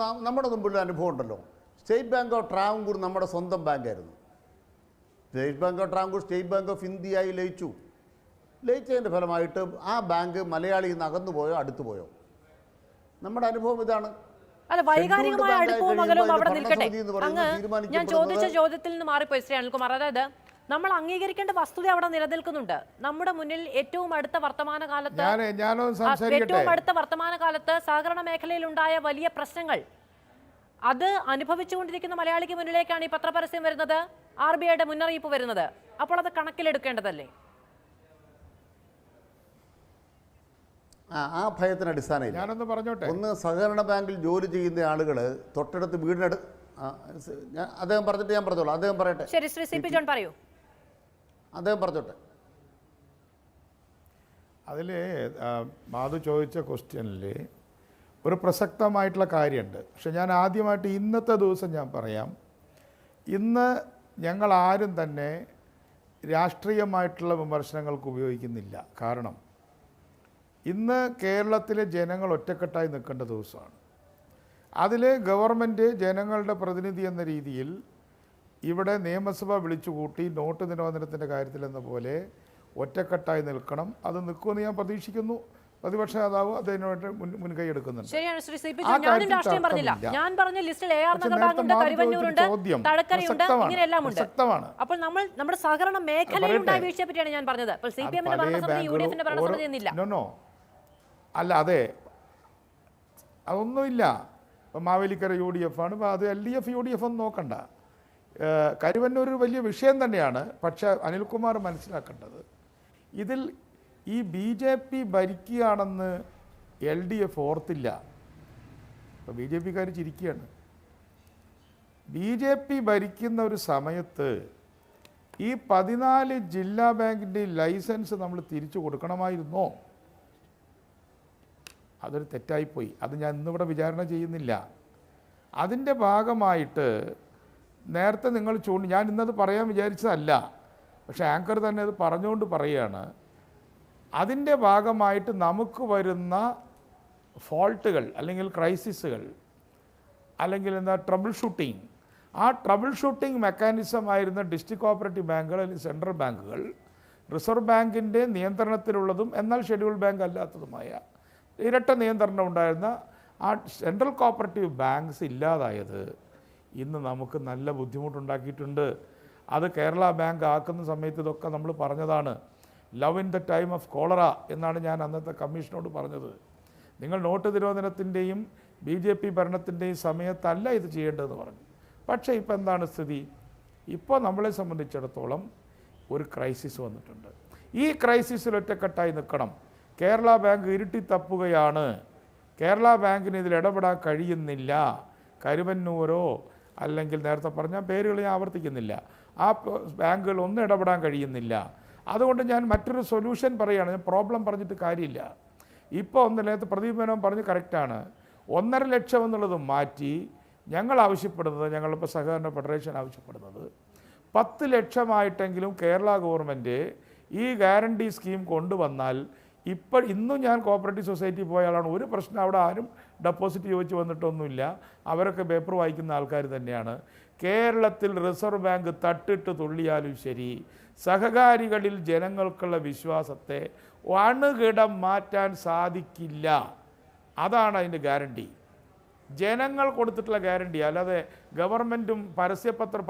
മുമ്പിലുള്ള അനുഭവം ഉണ്ടല്ലോ. സ്റ്റേറ്റ് ബാങ്ക് ഓഫ് ട്രാവൻകൂർ നമ്മുടെ സ്വന്തം ബാങ്കായിരുന്നു. State Bank of Travancore State Bank of ഇന്ത്യയായി ലയിച്ചതിൻ്റെ ഫലമായിട്ട് ആ ബാങ്ക് മലയാളിയിൽ നിന്ന് അകന്നു പോയോ അടുത്തു പോയോ? നമ്മുടെ അനുഭവം ഇതാണ്. അല്ല, വൈകാരികമായ അടുപ്പവും അകലവും അവിടെ നിൽക്കട്ടെ. അങ്ങ് ഞാൻ ചോദിച്ച ചോദ്യത്തിൽ നിന്ന് മാറിപ്പോയി ശ്രീ അനിൽകുമാർ. അതായത് നമ്മൾ അംഗീകരിക്കേണ്ട വസ്തുത അവിടെ നിലനിൽക്കുന്നുണ്ട്. നമ്മുടെ മുന്നിൽ ഏറ്റവും അടുത്ത വർത്തമാനകാലത്ത് സഹകരണ മേഖലയിൽ ഉണ്ടായ വലിയ പ്രശ്നങ്ങൾ അത് അനുഭവിച്ചുകൊണ്ടിരിക്കുന്ന മലയാളിക്ക് മുന്നിലേക്കാണ് ഈ പത്രപരസ്യം വരുന്നത്, RBIയുടെ മുന്നറിയിപ്പ് വരുന്നത്. അപ്പോൾ അത് കണക്കിലെടുക്കേണ്ടതല്ലേ? ആ ഭയത്തിന് അടിസ്ഥാനമില്ല. ഞാനൊന്ന് പറഞ്ഞോട്ടെ. ഒന്ന്, സഹകരണ ബാങ്കിൽ ജോലി ചെയ്യുന്ന ആളുകൾ തൊട്ടടുത്ത് അദ്ദേഹം പറഞ്ഞിട്ട് ഞാൻ പറഞ്ഞോളൂ. അദ്ദേഹം പറയട്ടെ. ശരി, ശ്രീ CP ജോൺ പറയൂ. അദ്ദേഹം പറഞ്ഞോട്ടെ. അതിൽ മാധു ചോദിച്ച ക്വസ്റ്റ്യനിൽ ഒരു പ്രസക്തമായിട്ടുള്ള കാര്യമുണ്ട്. പക്ഷെ ഞാൻ ആദ്യമായിട്ട് ഇന്നത്തെ ദിവസം ഞാൻ പറയാം, ഇന്ന് ഞങ്ങൾ ആരും തന്നെ രാഷ്ട്രീയമായിട്ടുള്ള വിമർശനങ്ങൾക്ക് ഉപയോഗിക്കുന്നില്ല. കാരണം ഇന്ന് കേരളത്തിലെ ജനങ്ങൾ ഒറ്റക്കെട്ടായി നിൽക്കേണ്ട ദിവസമാണ്. അതിൽ ഗവൺമെൻറ് ജനങ്ങളുടെ പ്രതിനിധി എന്ന രീതിയിൽ ഇവിടെ നിയമസഭ വിളിച്ചുകൂട്ടി നോട്ട് നിരോധനത്തിൻ്റെ കാര്യത്തിലെന്ന പോലെ ഒറ്റക്കെട്ടായി നിൽക്കണം. അത് നിൽക്കുമെന്ന് ഞാൻ പ്രതീക്ഷിക്കുന്നു. പ്രതിപക്ഷ നേതാവ് അതിനുവേണ്ടി മുൻകൈ എടുക്കുന്നുണ്ട്. ശരിയാണ് ശ്രീ CP ജോൺ. ഞാനും രാഷ്ട്രീയം പറഞ്ഞില്ല. ഞാൻ പറഞ്ഞ ലിസ്റ്റിൽ AR നഗർ ബാങ്കുണ്ട്, കരുവന്നൂരുണ്ട്, തഴക്കരയുണ്ട്, ഇങ്ങനെയെല്ലാം ഉണ്ട്. അപ്പോൾ നമ്മുടെ സഹകരണ മേഖലയിലുണ്ടായ വീഴ്ചയെ പറ്റിയാണ് ഞാൻ പറഞ്ഞത്. അപ്പോൾ CPMന്റെ ഭരണസമിതി UDFന്റെ ഭരണസമിതി എന്നില്ല. അല്ല, അതെ, അതൊന്നുമില്ല. ഇപ്പം മാവേലിക്കര UDF ആണ്. അത് LDF UDF ഒന്നും നോക്കണ്ട. കരുവന്നൂർ ഒരു വലിയ വിഷയം തന്നെയാണ്. പക്ഷേ അനിൽകുമാർ മനസ്സിലാക്കേണ്ടത്, ഇതിൽ ഈ BJP ഭരിക്കുകയാണെന്ന് LDF ഓർത്തില്ല. ഇപ്പോൾ BJPക്കാർ ചിരിക്കുകയാണ്. BJP ഭരിക്കുന്ന ഒരു സമയത്ത് ഈ 14 ജില്ലാ ബാങ്കിൻ്റെ ലൈസൻസ് നമ്മൾ തിരിച്ചു കൊടുക്കണമായിരുന്നോ? അതൊരു തെറ്റായിപ്പോയി. അത് ഞാൻ ഇന്നിവിടെ വിചാരണ ചെയ്യുന്നില്ല. അതിൻ്റെ ഭാഗമായിട്ട് നേരത്തെ നിങ്ങൾ ഞാൻ ഇന്നത് പറയാൻ വിചാരിച്ചതല്ല, പക്ഷേ ആങ്കർ തന്നെ അത് പറഞ്ഞുകൊണ്ട് പറയുകയാണ്. അതിൻ്റെ ഭാഗമായിട്ട് നമുക്ക് വരുന്ന ഫോൾട്ടുകൾ അല്ലെങ്കിൽ ക്രൈസിസുകൾ അല്ലെങ്കിൽ ട്രബിൾ ഷൂട്ടിങ്, ആ ട്രബിൾ ഷൂട്ടിംഗ് മെക്കാനിസം ആയിരുന്ന ഡിസ്ട്രിക്ട് കോഓപ്പറേറ്റീവ് ബാങ്കുകൾ അല്ലെങ്കിൽ സെൻട്രൽ ബാങ്കുകൾ, റിസർവ് ബാങ്കിൻ്റെ നിയന്ത്രണത്തിലുള്ളതും എന്നാൽ ഷെഡ്യൂൾ ബാങ്ക് അല്ലാത്തതുമായ ഇരട്ട നിയന്ത്രണം ഉണ്ടായിരുന്ന ആ സെൻട്രൽ കോഓപ്പറേറ്റീവ് ബാങ്ക്സ് ഇല്ലാതായത് ഇന്ന് നമുക്ക് നല്ല ബുദ്ധിമുട്ടുണ്ടാക്കിയിട്ടുണ്ട്. അത് കേരള ബാങ്ക് ആക്കുന്ന സമയത്ത് ഇതൊക്കെ നമ്മൾ പറഞ്ഞതാണ്. Love in the time of cholera എന്നാണ് ഞാൻ അന്നത്തെ കമ്മീഷനോട് പറഞ്ഞത്. നിങ്ങൾ നോട്ട് നിരോധനത്തിൻ്റെയും BJP ഭരണത്തിൻ്റെയും സമയത്തല്ല ഇത് ചെയ്യേണ്ടതെന്ന് പറഞ്ഞു. പക്ഷേ ഇപ്പോൾ എന്താണ് സ്ഥിതി? ഇപ്പോൾ നമ്മളെ സംബന്ധിച്ചിടത്തോളം ഒരു ക്രൈസിസ് വന്നിട്ടുണ്ട്. ഈ ക്രൈസിസിൽ ഒറ്റക്കെട്ടായി നിൽക്കണം. കേരള ബാങ്ക് ഇരുട്ടി തപ്പുകയാണ്. കേരള ബാങ്കിന് ഇതിൽ ഇടപെടാൻ കഴിയുന്നില്ല. കരുവന്നൂരോ അല്ലെങ്കിൽ നേരത്തെ പറഞ്ഞ പേരുകൾ ഞാൻ ആവർത്തിക്കുന്നില്ല, ആ ബാങ്കുകൾ ഒന്നും ഇടപെടാൻ കഴിയുന്നില്ല. അതുകൊണ്ട് ഞാൻ മറ്റൊരു സൊല്യൂഷൻ പറയുകയാണ്. ഞാൻ പ്രോബ്ലം പറഞ്ഞിട്ട് കാര്യമില്ല. ഇപ്പോൾ നേരത്തെ പ്രദീപ് മേനോൻ പറഞ്ഞ് കറക്റ്റാണ്. 1.5 ലക്ഷം എന്നുള്ളത് മാറ്റി ഞങ്ങൾ ആവശ്യപ്പെടുന്നത്, ഞങ്ങളിപ്പോൾ സഹകരണ ഫെഡറേഷൻ ആവശ്യപ്പെടുന്നത് 10 ലക്ഷമായിട്ടെങ്കിലും കേരള ഗവൺമെൻറ് ഈ ഗ്യാരണ്ടി സ്കീം കൊണ്ടുവന്നാൽ, ഇന്നും ഞാൻ കോപ്പറേറ്റീവ് സൊസൈറ്റി പോയ ആളാണ്. ഒരു പ്രശ്നം അവിടെ ആരും ഡെപ്പോസിറ്റ് ചോദിച്ച് വന്നിട്ടൊന്നുമില്ല. അവരൊക്കെ പേപ്പർ വായിക്കുന്ന ആൾക്കാർ തന്നെയാണ്. കേരളത്തിൽ റിസർവ് ബാങ്ക് തട്ടിട്ട് തുള്ളിയാലും ശരി, സഹകാരികളിൽ ജനങ്ങൾക്കുള്ള വിശ്വാസത്തെ അണുകിടം മാറ്റാൻ സാധിക്കില്ല. അതാണ് അതിൻ്റെ ഗ്യാരണ്ടി. ജനങ്ങൾ കൊടുത്തിട്ടുള്ള ഗ്യാരണ്ടി, അല്ലാതെ ഗവൺമെൻറ്റും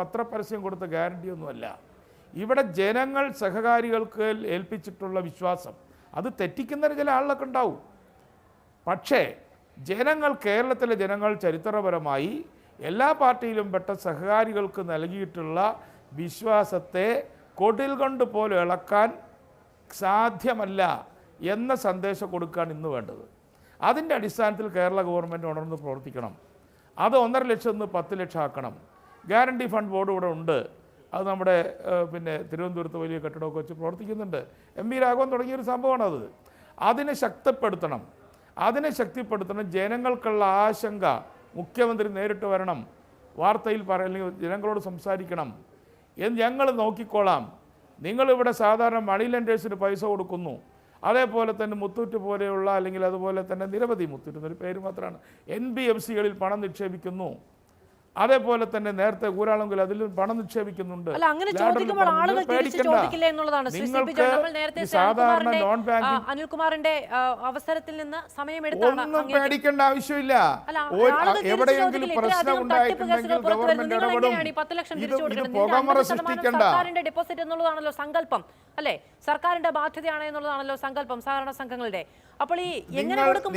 പത്രപരസ്യം കൊടുത്ത ഗ്യാരണ്ടിയൊന്നുമല്ല. ഇവിടെ ജനങ്ങൾ സഹകാരികൾക്ക് ഏൽപ്പിച്ചിട്ടുള്ള വിശ്വാസം അത് തെറ്റിക്കുന്ന ചില ആളുകളൊക്കെ ഉണ്ടാവും. പക്ഷേ കേരളത്തിലെ ജനങ്ങൾ ചരിത്രപരമായി എല്ലാ പാർട്ടിയിലും പെട്ട സഹകാരികൾക്ക് നൽകിയിട്ടുള്ള വിശ്വാസത്തെ കൊടിൽ കൊണ്ട് പോലും ഇളക്കാൻ സാധ്യമല്ല എന്ന സന്ദേശം കൊടുക്കാൻ ഇന്ന് വേണ്ടത്. അതിൻ്റെ അടിസ്ഥാനത്തിൽ കേരള ഗവൺമെൻറ് ഉണർന്ന് പ്രവർത്തിക്കണം. അത് 1.5 ലക്ഷം നിന്ന് 10 ലക്ഷം ആക്കണം. ഗ്യാരണ്ടി ഫണ്ട് ബോർഡ് ഇവിടെ ഉണ്ട്. അത് നമ്മുടെ തിരുവനന്തപുരത്ത് വലിയ കെട്ടിടമൊക്കെ വെച്ച് പ്രവർത്തിക്കുന്നുണ്ട്. MP രാഘവൻ തുടങ്ങിയൊരു സംഭവമാണത്. അതിനെ ശക്തിപ്പെടുത്തണം. ജനങ്ങൾക്കുള്ള ആശങ്ക മുഖ്യമന്ത്രി നേരിട്ട് വരണം, വാർത്തയിൽ അല്ലെങ്കിൽ ജനങ്ങളോട് സംസാരിക്കണം. ഞങ്ങൾ നോക്കിക്കോളാം. നിങ്ങളിവിടെ സാധാരണ മണി ലെൻഡേഴ്സിന് പൈസ കൊടുക്കുന്നു, അതേപോലെ തന്നെ മുത്തൂറ്റ് പോലെയുള്ള അല്ലെങ്കിൽ അതുപോലെ തന്നെ നിരവധി, മുത്തൂറ്റ് എന്നൊരു പേര് മാത്രമാണ്, NBFCകളിൽ പണം നിക്ഷേപിക്കുന്നു. അതേപോലെ തന്നെ നേരത്തെ ഊരാളെങ്കിൽ അതിലും പണം നിക്ഷേപിക്കുന്നുണ്ട്. അനിൽകുമാറിന്റെ അവസരത്തിൽ നിന്ന് ഒന്നും പേടിക്കേണ്ട ആവശ്യമില്ല. എവിടെയെങ്കിലും പ്രശ്നം ഉണ്ടായിട്ടുണ്ടെങ്കിൽ ഗവൺമെന്റ് ഇടപെടും. ഇത് പുകമറ സൃഷ്ടിക്കേണ്ട. ഡെപ്പോസിറ്റ് എന്നുള്ളതാണല്ലോ സങ്കല്പം, അല്ലെ? സർക്കാരിന്റെ ബാധ്യതയാണ് എന്നുള്ളതാണല്ലോ സങ്കല്പം സഹകരണ സംഘങ്ങളുടെ. അപ്പോൾ ഈ എങ്ങനെ കൊടുക്കും?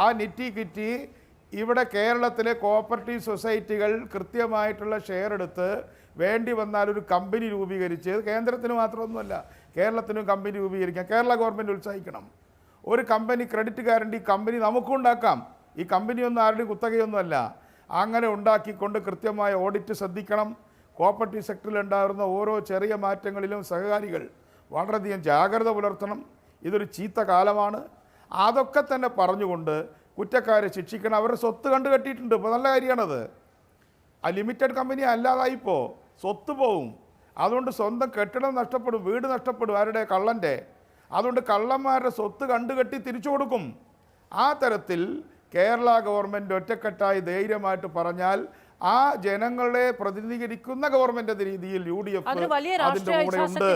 ആ നിറ്റി കിറ്റി ഇവിടെ കേരളത്തിലെ കോപ്പറേറ്റീവ് സൊസൈറ്റികൾ കൃത്യമായിട്ടുള്ള ഷെയർ എടുത്ത് വേണ്ടി വന്നാൽ ഒരു കമ്പനി രൂപീകരിച്ച്, കേന്ദ്രത്തിന് മാത്രമൊന്നുമല്ല കേരളത്തിനും കമ്പനി രൂപീകരിക്കാം. കേരള ഗവൺമെൻറ് ഉത്സാഹിക്കണം. ഒരു കമ്പനി ക്രെഡിറ്റ് ഗ്യാരണ്ടി കമ്പനി നമുക്കും ഉണ്ടാക്കാം. ഈ കമ്പനിയൊന്നും ആരുടെയും കുത്തകയൊന്നുമല്ല. അങ്ങനെ ഉണ്ടാക്കിക്കൊണ്ട് കൃത്യമായ ഓഡിറ്റ് ശ്രദ്ധിക്കണം. കോപ്പറേറ്റീവ് സെക്ടറിൽ ഉണ്ടാകുന്ന ഓരോ ചെറിയ മാറ്റങ്ങളിലും സഹകാരികൾ വളരെയധികം ജാഗ്രത പുലർത്തണം. ഇതൊരു ചീത്ത കാലമാണ്. അതൊക്കെ തന്നെ പറഞ്ഞുകൊണ്ട് കുറ്റക്കാരെ ശിക്ഷിക്കണം. അവരുടെ സ്വത്ത് കണ്ടുകെട്ടിയിട്ടുണ്ട്. ഇപ്പോൾ നല്ല കാര്യമാണത്. ആ ലിമിറ്റഡ് കമ്പനി അല്ലാതായിപ്പോൾ സ്വത്ത് പോവും. അതുകൊണ്ട് സ്വന്തം കെട്ടിടം നഷ്ടപ്പെടും, വീട് നഷ്ടപ്പെടും. ആരുടെ? കള്ളൻ്റെ. അതുകൊണ്ട് കള്ളന്മാരുടെ സ്വത്ത് കണ്ടുകെട്ടി തിരിച്ചു കൊടുക്കും. ആ തരത്തിൽ കേരള ഗവൺമെൻറ് ഒറ്റക്കെട്ടായി ധൈര്യമായിട്ട് പറഞ്ഞാൽ ആ ജനങ്ങളെ പ്രതിനിധീകരിക്കുന്ന ഗവൺമെന്റ് എന്ന രീതിയിൽ UDF അതിന്റെ കൂടെ ഉണ്ട്.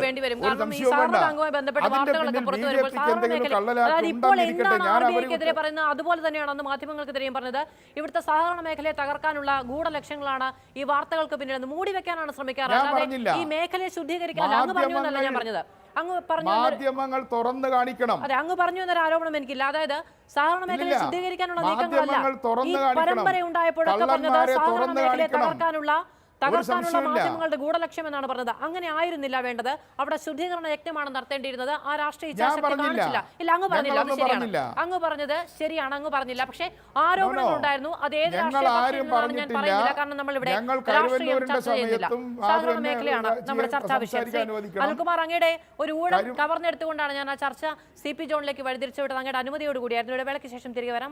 ഒരു സംശയവും വേണ്ട. അതിന്റെ പിന്നിൽ BJPക്ക് എന്തെങ്കിലും കള്ളലാക്കി ഉണ്ടാക്കിയിരിക്കട്ടെ. ഞാൻ അവരെതിരെ പറയുന്നത് അതുപോലെ തന്നെയാണ് അന്ന് മാധ്യമങ്ങൾക്കെതിരെയും പറഞ്ഞത്. ഇവിടുത്തെ സഹകരണ മേഖലയെ തകർക്കാനുള്ള ഗൂഢലക്ഷ്യങ്ങളാണ് ഈ വാർത്തകൾക്ക് പിന്നിൽ മൂടി വെക്കാനാണ് ശ്രമിക്കാറ്. ഈ മേഖലയെ ശുദ്ധീകരിക്കാനല്ല. അങ്ങ് പറഞ്ഞു എന്നല്ല ഞാൻ പറഞ്ഞത്. മാധ്യമങ്ങൾ തുറന്നു കാണിക്കണം. അതെ, അങ്ങ് പറഞ്ഞു എന്നൊരു ആരോപണം എനിക്കില്ല. അതായത് സഹകരണ മേഖലയെ ശുദ്ധീകരിക്കാനുള്ള നീക്കങ്ങളല്ല. ഈ പരമ്പര ഉണ്ടായപ്പോഴൊക്കെ പറഞ്ഞത് സഹകരണ മേഖലയെ തകർക്കാനുള്ള മാധ്യമങ്ങളുടെ ഗൂഢലക്ഷ്യം എന്നാണ് പറഞ്ഞത്. അങ്ങനെ ആയിരുന്നില്ല വേണ്ടത്. അവിടെ ശുദ്ധീകരണ യജ്ഞമാണ് നടത്തേണ്ടിയിരുന്നത്. ആ രാഷ്ട്രീയ ഇച്ഛാശക്തി കാണിച്ചില്ല. ഇല്ല, അങ്ങ് പറഞ്ഞില്ല. അത് ശരിയാണ്. അങ്ങ് പറഞ്ഞത് ശരിയാണ്. അങ്ങ് പറഞ്ഞില്ല. പക്ഷേ ആരോപണങ്ങൾ ഉണ്ടായിരുന്നു. അത് ഏത് രാഷ്ട്രീയ പാർട്ടിയാണെന്ന് ഞാൻ പറയുന്നില്ല. കാരണം നമ്മൾ ഇവിടെ രാഷ്ട്രീയം ചർച്ച ചെയ്യുന്നില്ല. സഹകരണ മേഖലയാണ് നമ്മുടെ ചർച്ചാ വിഷയം. അനിൽകുമാർ, അങ്ങയുടെ ഒരു ഊഴം കവർന്നെടുത്തുകൊണ്ടാണ് ഞാൻ ആ ചർച്ച CP ജോണിലേക്ക് വഴിതിരിച്ചുവിട്ടത്. അങ്ങയുടെ അനുമതിയോടുകൂടിയായിരുന്നു. ഇവിടെ വേളയ്ക്ക് ശേഷം തിരികെ വരാം.